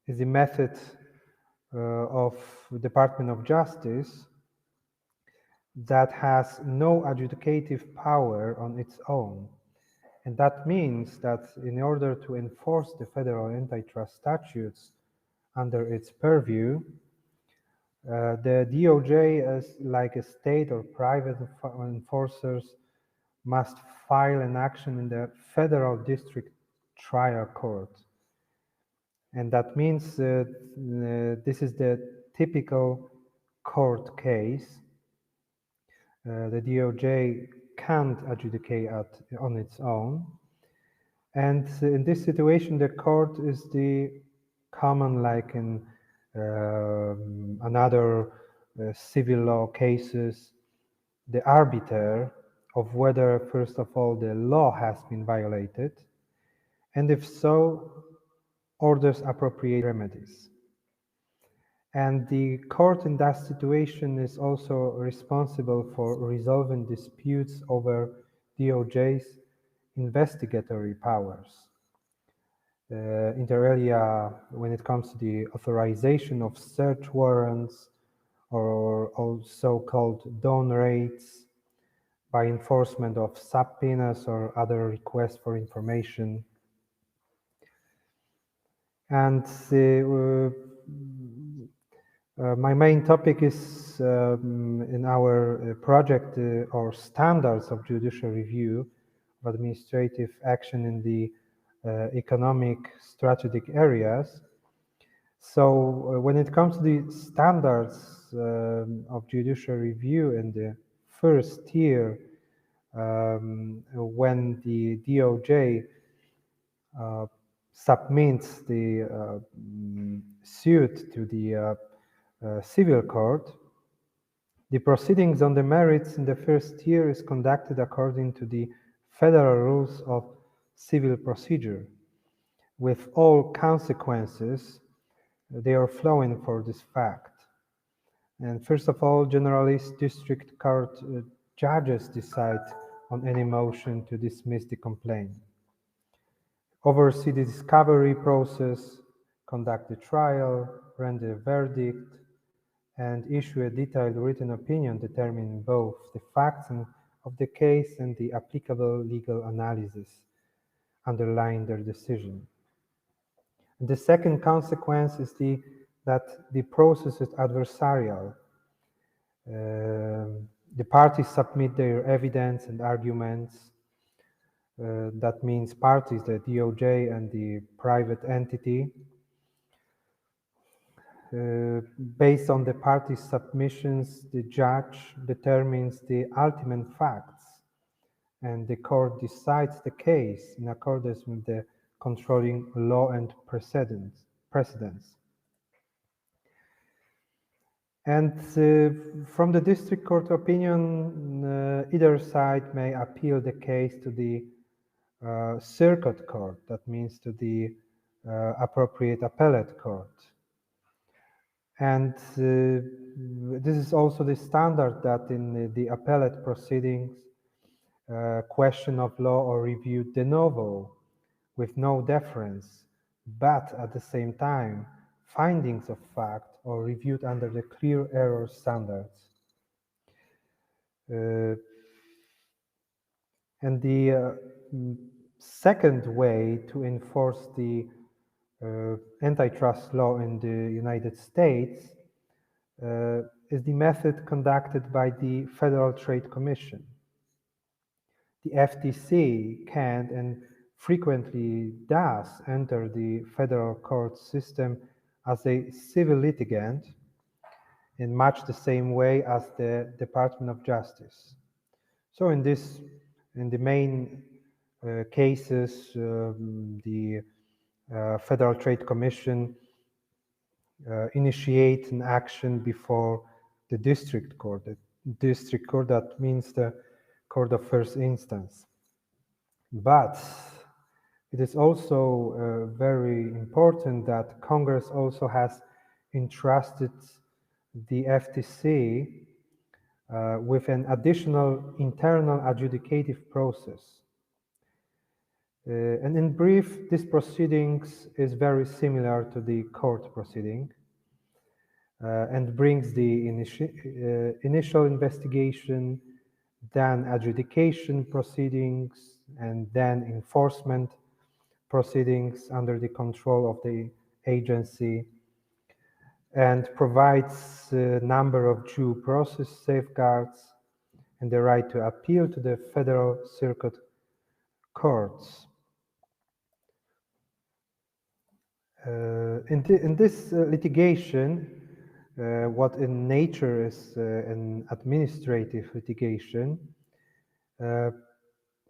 method of the Department of Justice that has no adjudicative power on its own. And that means that in order to enforce the federal antitrust statutes under its purview, the DOJ, as like a state or private enforcers, must file an action in the federal district trial court. And that means this is the typical court case. The DOJ can't adjudicate on its own. And in this situation, the court is the common, like in another civil law cases, the arbiter of whether, first of all, the law has been violated, and if so, orders appropriate remedies. And the court in that situation is also responsible for resolving disputes over DOJ's investigatory powers. Inter alia, when it comes to the authorization of search warrants or also called dawn raids, by enforcement of subpoenas or other requests for information. And my main topic is in our project or standards of judicial review of administrative action in the economic strategic areas. So when it comes to the standards of judicial review in the first tier, when the DOJ submits the suit to the civil court, the proceedings on the merits in the first year is conducted according to the federal rules of civil procedure, with all consequences they are flowing for this fact. And first of all, generally, district court judges decide on any motion to dismiss the complaint, oversee the discovery process, conduct the trial, render a verdict, and issue a detailed written opinion determining both the facts of the case and the applicable legal analysis underlying their decision. The second consequence is that the process is adversarial. The parties submit their evidence and arguments. That means parties, the DOJ and the private entity. Based on the parties' submissions, the judge determines the ultimate facts, and the court decides the case in accordance with the controlling law and precedents. And from the district court opinion, either side may appeal the case to the circuit court, that means to the appropriate appellate court. And this is also the standard that in the appellate proceedings, question of law are reviewed de novo with no deference, but at the same time, findings of fact are reviewed under the clear error standards. And the second way to enforce the antitrust law in the United States is the method conducted by the Federal Trade Commission. The FTC can and frequently does enter the federal court system as a civil litigant in much the same way as the Department of Justice. So in the main cases, the Federal Trade Commission initiate an action before the district court. The district court, that means the court of first instance. But it is also very important that Congress also has entrusted the FTC with an additional internal adjudicative process. And in brief, this proceedings is very similar to the court proceeding and brings the initial investigation, then adjudication proceedings, and then enforcement proceedings under the control of the agency, and provides a number of due process safeguards and the right to appeal to the federal circuit courts. In this litigation, what in nature is an administrative litigation,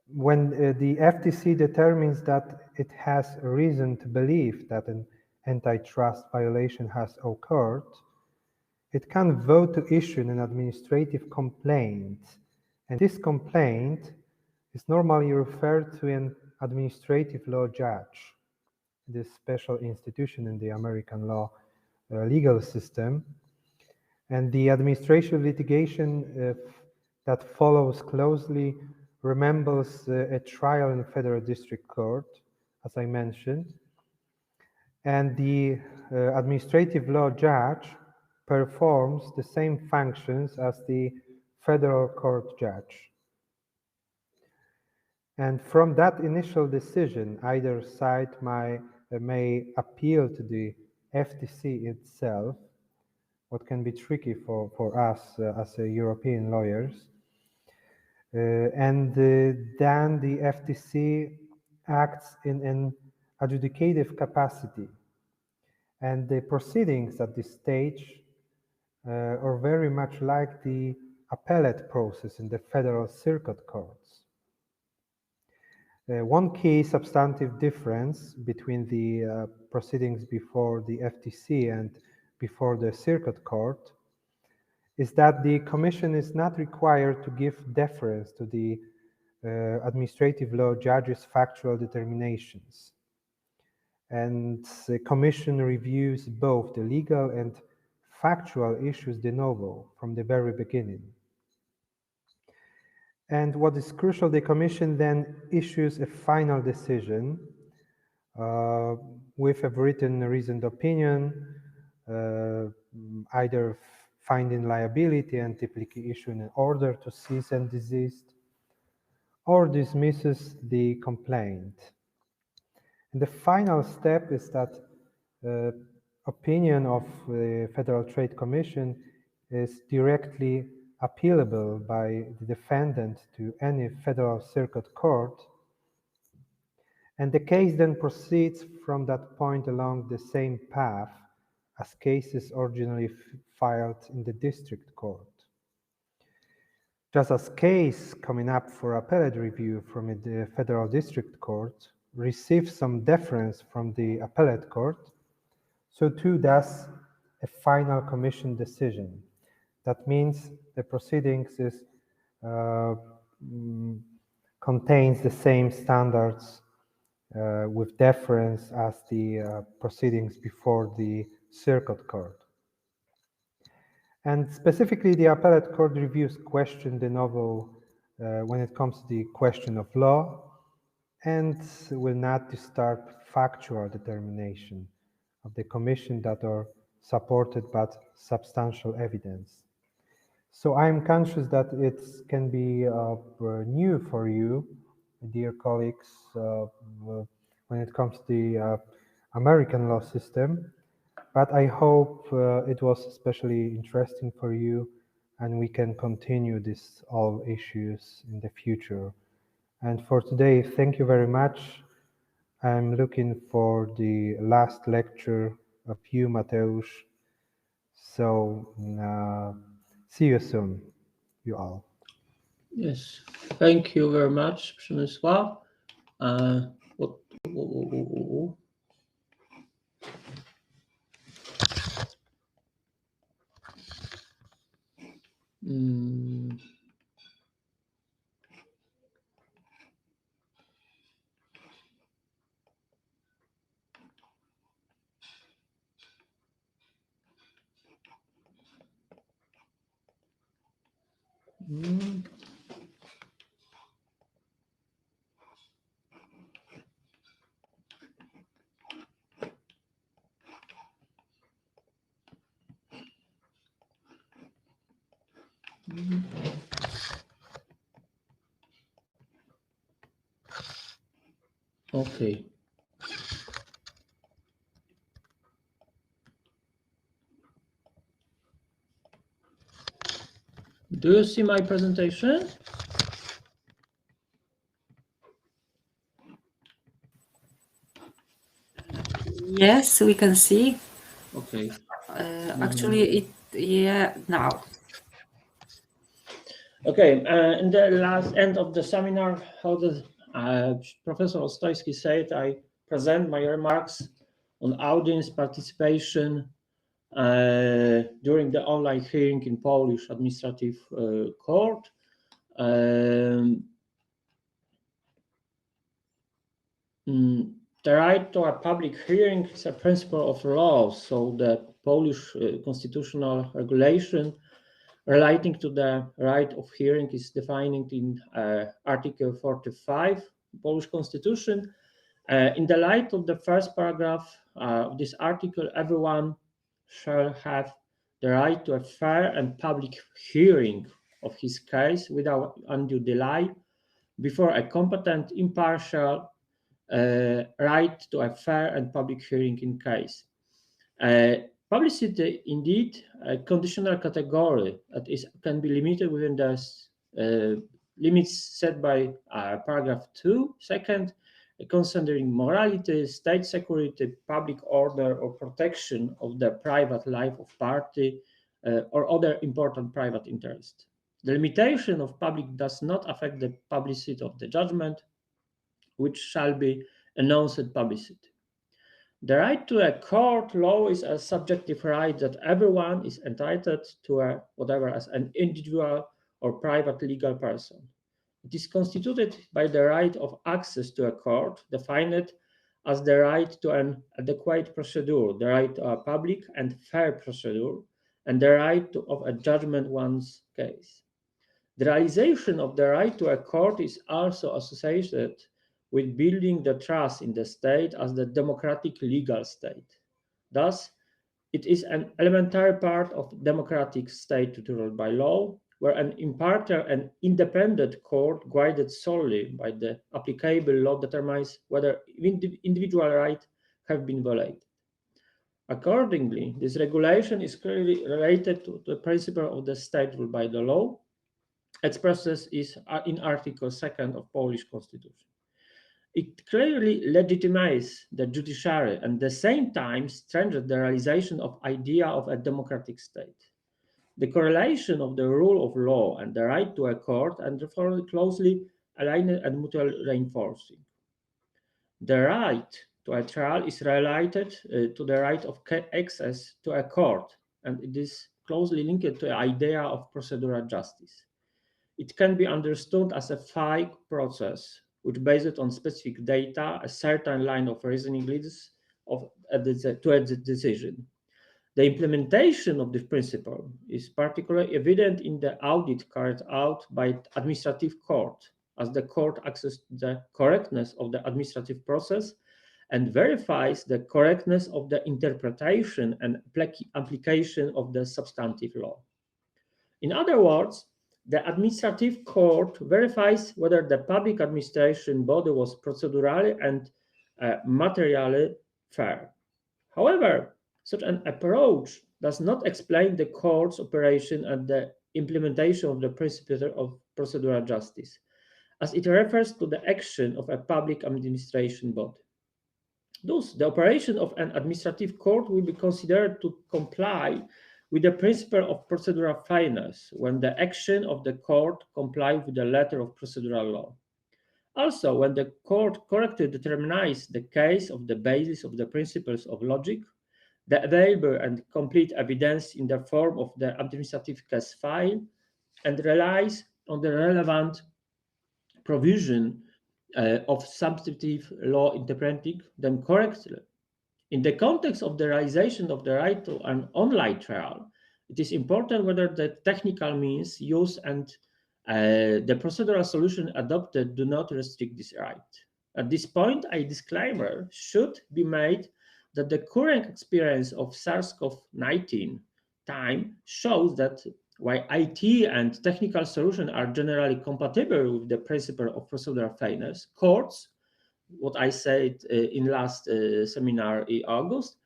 when the FTC determines that it has a reason to believe that an antitrust violation has occurred, it can vote to issue an administrative complaint. And this complaint is normally referred to an administrative law judge, this special institution in the American law legal system. And the administrative litigation that follows closely resembles a trial in a federal district court, as I mentioned. And the administrative law judge performs the same functions as the federal court judge. And from that initial decision, either side may appeal to the FTC itself, what can be tricky for us as European lawyers. And then the FTC acts in an adjudicative capacity. And the proceedings at this stage are very much like the appellate process in the federal circuit courts. One key substantive difference between the proceedings before the FTC and before the Circuit Court is that the Commission is not required to give deference to the administrative law judges' factual determinations. And the Commission reviews both the legal and factual issues de novo from the very beginning. And what is crucial, the Commission then issues a final decision with a written reasoned opinion, either finding liability and typically issuing an order to cease and desist, or dismisses the complaint. And the final step is that opinion of the Federal Trade Commission is directly appealable by the defendant to any Federal Circuit Court, and the case then proceeds from that point along the same path as cases originally filed in the District Court. Just as case coming up for appellate review from the Federal District Court receives some deference from the appellate court, so too does a final Commission decision. That means the proceedings contains the same standards with deference as the proceedings before the Circuit Court. And specifically, the appellate court reviews question de novo when it comes to the question of law, and will not disturb factual determination of the Commission that are supported by substantial evidence. So I'm conscious that it can be new for you, dear colleagues, when it comes to the American law system, but I hope it was especially interesting for you, and we can continue this all issues in the future. And for today, thank you very much. I'm looking for the last lecture of you, Mateusz. So see you soon, you all.
Yes, thank you very much, Przemysław. Okay. Do you see my presentation?
Yes, we can see.
Okay.
Actually, now.
Okay, in the last end of the seminar, how the Professor Ostojski said, I present my remarks on audience participation during the online hearing in Polish Administrative Court. The right to a public hearing is a principle of law, so the Polish constitutional regulation relating to the right of hearing is defined in Article 45 Polish Constitution. In the light of the first paragraph of this article, everyone shall have the right to a fair and public hearing of his case without undue delay before a competent, impartial, right to a fair and public hearing in case. Publicity, indeed, a conditional category that can be limited within the limits set by paragraph 2. Second, concerning morality, state security, public order, or protection of the private life of party or other important private interest. The limitation of public does not affect the publicity of the judgment which shall be announced at publicity. The right to a court law is a subjective right that everyone is entitled to whatever as an individual or private legal person. It is constituted by the right of access to a court, defined as the right to an adequate procedure, the right to a public and fair procedure, and the right of a judgment one's case. The realization of the right to a court is also associated with building the trust in the state as the democratic legal state. Thus, it is an elementary part of democratic state ruled by law, where an impartial and independent court guided solely by the applicable law determines whether individual rights have been violated. Accordingly, this regulation is clearly related to the principle of the state ruled by the law. Its process is in Article 2 of Polish Constitution. It clearly legitimizes the judiciary and at the same time strengthens the realization of idea of a democratic state. The correlation of the rule of law and the right to a court and therefore closely aligned and mutually reinforcing. The right to a trial is related to the right of access to a court, and it is closely linked to the idea of procedural justice. It can be understood as a file process which, based on specific data, a certain line of reasoning leads to a decision. The implementation of this principle is particularly evident in the audit carried out by the administrative court, as the court assesses the correctness of the administrative process and verifies the correctness of the interpretation and application of the substantive law. In other words, the administrative court verifies whether the public administration body was procedurally and materially fair. However, such an approach does not explain the court's operation and the implementation of the principle of procedural justice, as it refers to the action of a public administration body. Thus, the operation of an administrative court will be considered to comply with the principle of procedural fairness when the action of the court complies with the letter of procedural law. Also, when the court correctly determines the case on the basis of the principles of logic, the available and complete evidence in the form of the administrative case file, and relies on the relevant provision of substantive law interpreting them correctly. In the context of the realization of the right to an online trial, it is important whether the technical means used and the procedural solution adopted do not restrict this right. At this point, a disclaimer should be made that the current experience of SARS-CoV-19 time shows that while IT and technical solutions are generally compatible with the principle of procedural fairness, courts, what I said in last seminar in August,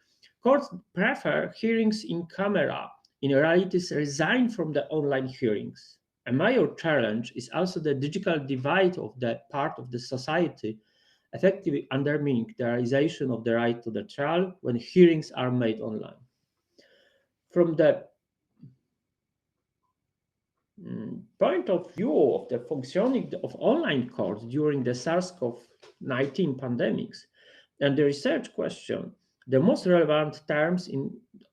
courts prefer hearings in camera, in reality resign from the online hearings. A major challenge is also the digital divide of the part of the society, effectively undermining the realization of the right to the trial when hearings are made online. From the point of view of the functioning of online courts during the SARS-CoV-19 pandemics and the research question, the most relevant terms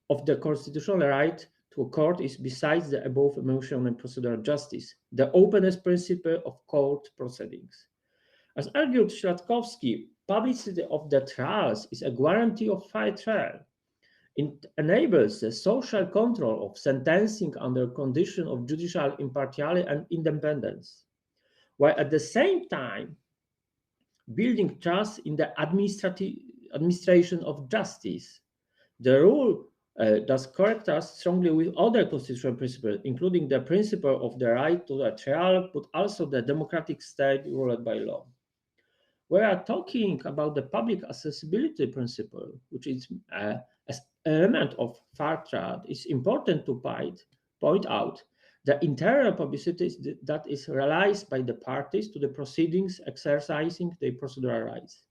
of the constitutional right to a court is, besides the above mentioned procedural justice, the openness principle of court proceedings. As argued Śladkowski, publicity of the trials is a guarantee of fair trial. It enables the social control of sentencing under condition of judicial impartiality and independence, while at the same time building trust in the administration of justice. The rule does correct us strongly with other constitutional principles, including the principle of the right to a trial, but also the democratic state ruled by law. We are talking about the public accessibility principle, which is an element of fair trial. It's important to point out the internal publicity that is realized by the parties to the proceedings exercising their procedural rights.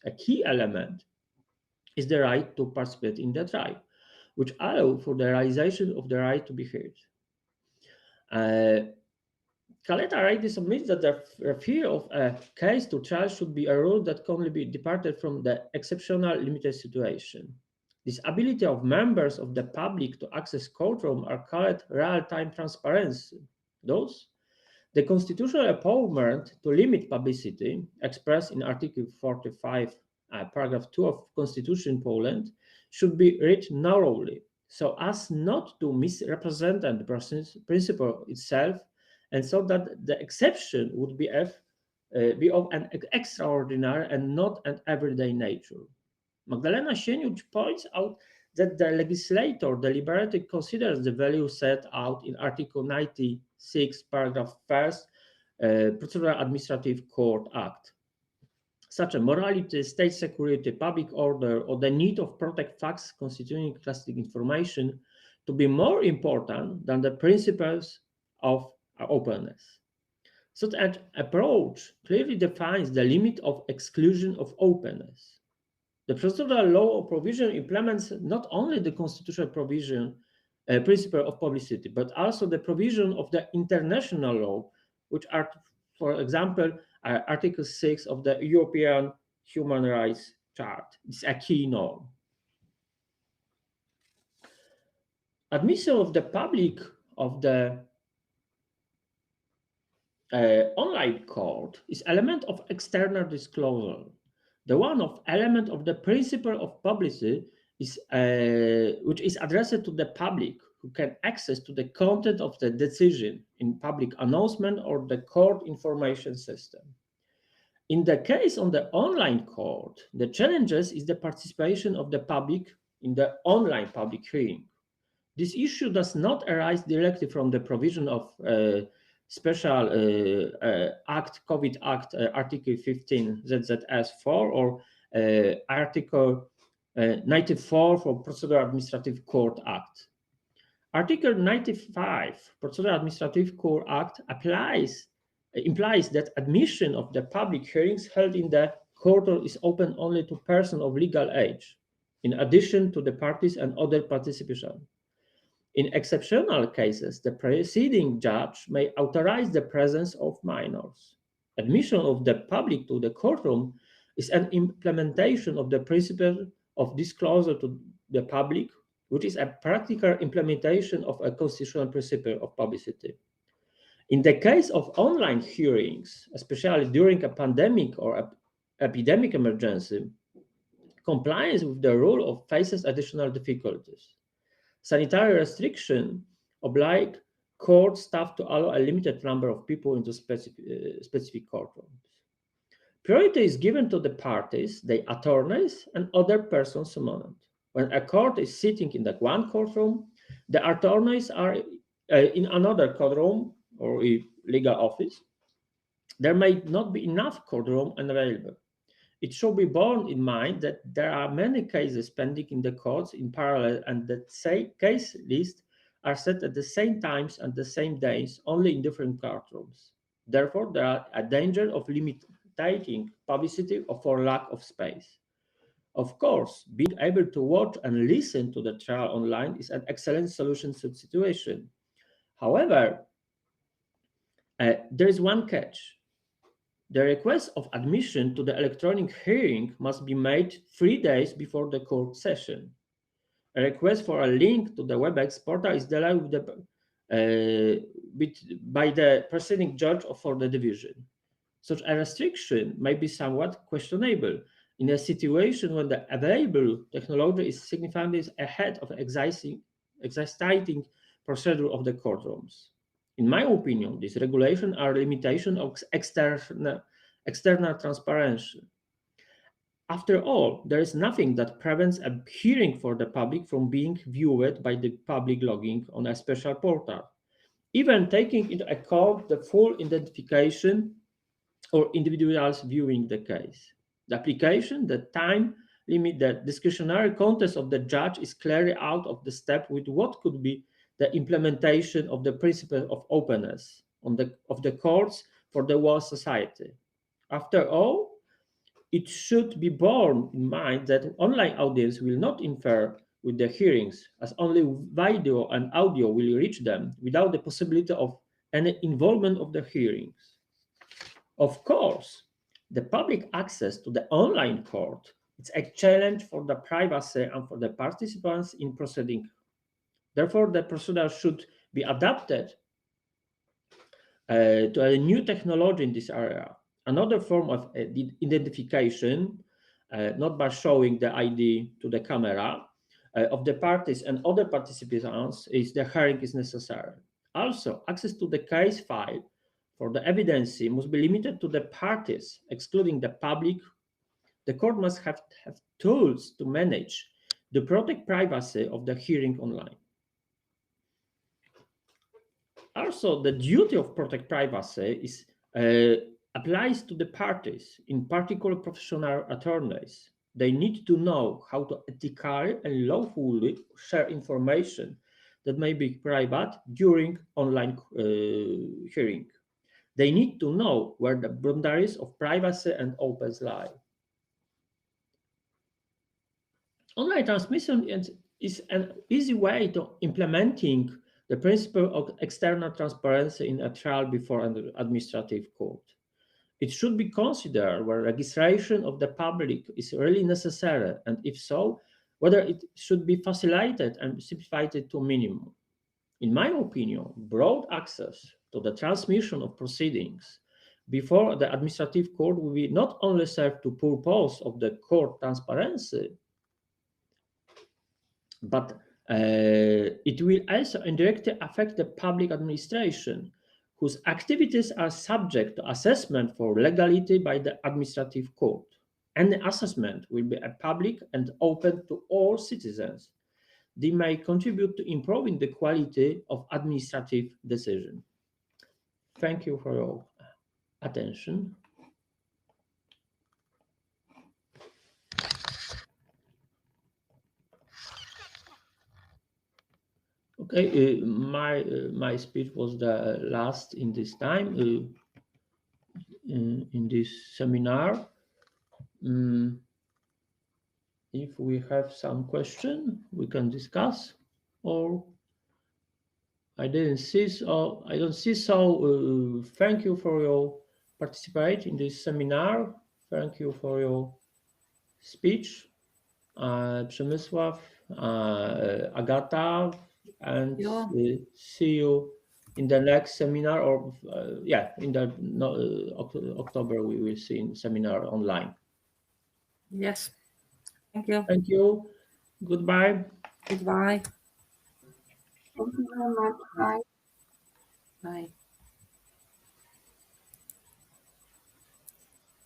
A key element is the right to participate in the trial, which allows for the realization of the right to be heard. Kaleta rightly submits that the fear of a case to trial should be a rule that can only be departed from the exceptional limited situation. This ability of members of the public to access courtroom are called real-time transparency. Thus, the constitutional empowerment to limit publicity, expressed in Article 45, paragraph 2 of Constitution Poland, should be read narrowly, so as not to misrepresent the principle itself, and so that the exception would be of an extraordinary and not an everyday nature. Magdalena Sieniuć points out that the legislator deliberately considers the value set out in Article 96, paragraph 1st, Procedural Administrative Court Act, such as morality, state security, public order, or the need of protect facts constituting classic information to be more important than the principles of openness. Such an approach clearly defines the limit of exclusion of openness. The procedural law provision implements not only the constitutional principle of publicity, but also the provision of the international law, which are, for example, Article 6 of the European Human Rights Charter. It's a key norm. Admission of the public of the online court is element of external disclosure. The one of element of the principle of publicity is which is addressed to the public, who can access to the content of the decision in public announcement or the court information system. In the case on the online court, the challenges is the participation of the public in the online public hearing. This issue does not arise directly from the provision of Special Act, COVID Act, Article 15 ZZS4 or Article 94 for Procedural Administrative Court Act. Article 95 Procedural Administrative Court Act implies that admission of the public hearings held in the court is open only to persons of legal age, in addition to the parties and other participants. In exceptional cases, the proceeding judge may authorize the presence of minors. Admission of the public to the courtroom is an implementation of the principle of disclosure to the public, which is a practical implementation of a constitutional principle of publicity. In the case of online hearings, especially during a pandemic or epidemic emergency, compliance with the rule faces additional difficulties. Sanitary restriction oblige court staff to allow a limited number of people into specific courtrooms. Priority is given to the parties, the attorneys, and other persons summoned. When a court is sitting in the one courtroom, the attorneys are in another courtroom or a legal office. There may not be enough courtroom available. It should be borne in mind that there are many cases pending in the courts in parallel, and that case lists are set at the same times and the same days, only in different courtrooms. Therefore, there are a danger of limiting publicity or for lack of space. Of course, being able to watch and listen to the trial online is an excellent solution to the situation. However, there is one catch. The request of admission to the electronic hearing must be made 3 days before the court session. A request for a link to the WebEx portal is allowed by the proceeding judge for the division. Such a restriction may be somewhat questionable in a situation when the available technology is significantly ahead of existing procedure of the courtrooms. In my opinion, these regulations are limitation of external transparency. After all, there is nothing that prevents a hearing for the public from being viewed by the public logging on a special portal, even taking into account the full identification or individuals viewing the case. The application, the time limit, the discretionary context of the judge is clearly out of the step with what could be the implementation of the principle of openness of the courts for the whole society. After all, it should be borne in mind that online audience will not interfere with the hearings, as only video and audio will reach them without the possibility of and the involvement of the hearings. Of course, the public access to the online court is a challenge for the privacy and for the participants in proceeding. Therefore, the procedure should be adapted to a new technology in this area. Another form of identification, not by showing the ID to the camera of the parties and other participants, is the hearing is necessary. Also, access to the case file for the evidence must be limited to the parties, excluding the public. The court must have tools to manage to protect privacy of the hearing online. Also, the duty of protect privacy is applies to the parties, in particular professional attorneys. They need to know how to ethically and lawfully share information that may be private during online hearing. They need to know where the boundaries of privacy and openness lie. Online transmission is an easy way to implementing the principle of external transparency in a trial before an administrative court. It should be considered where registration of the public is really necessary, and if so, whether it should be facilitated and simplified to a minimum. In my opinion, broad access to the transmission of proceedings before the administrative court will be not only serve to purpose of the court transparency, but it will also indirectly affect the public administration, whose activities are subject to assessment for legality by the administrative court. And the assessment will be public and open to all citizens. They may contribute to improving the quality of administrative decision. Thank you for your attention. Okay, my speech was the last in this time in this seminar. If we have some question, we can discuss, or I don't see so. Thank you for your participation in this seminar. Thank you for your speech, Przemysław, Agata, and see you in the next seminar, or in the October we will see in seminar online.
Yes. Thank you.
Thank you. Goodbye.
Goodbye.
Thank you very much. Bye.
Bye.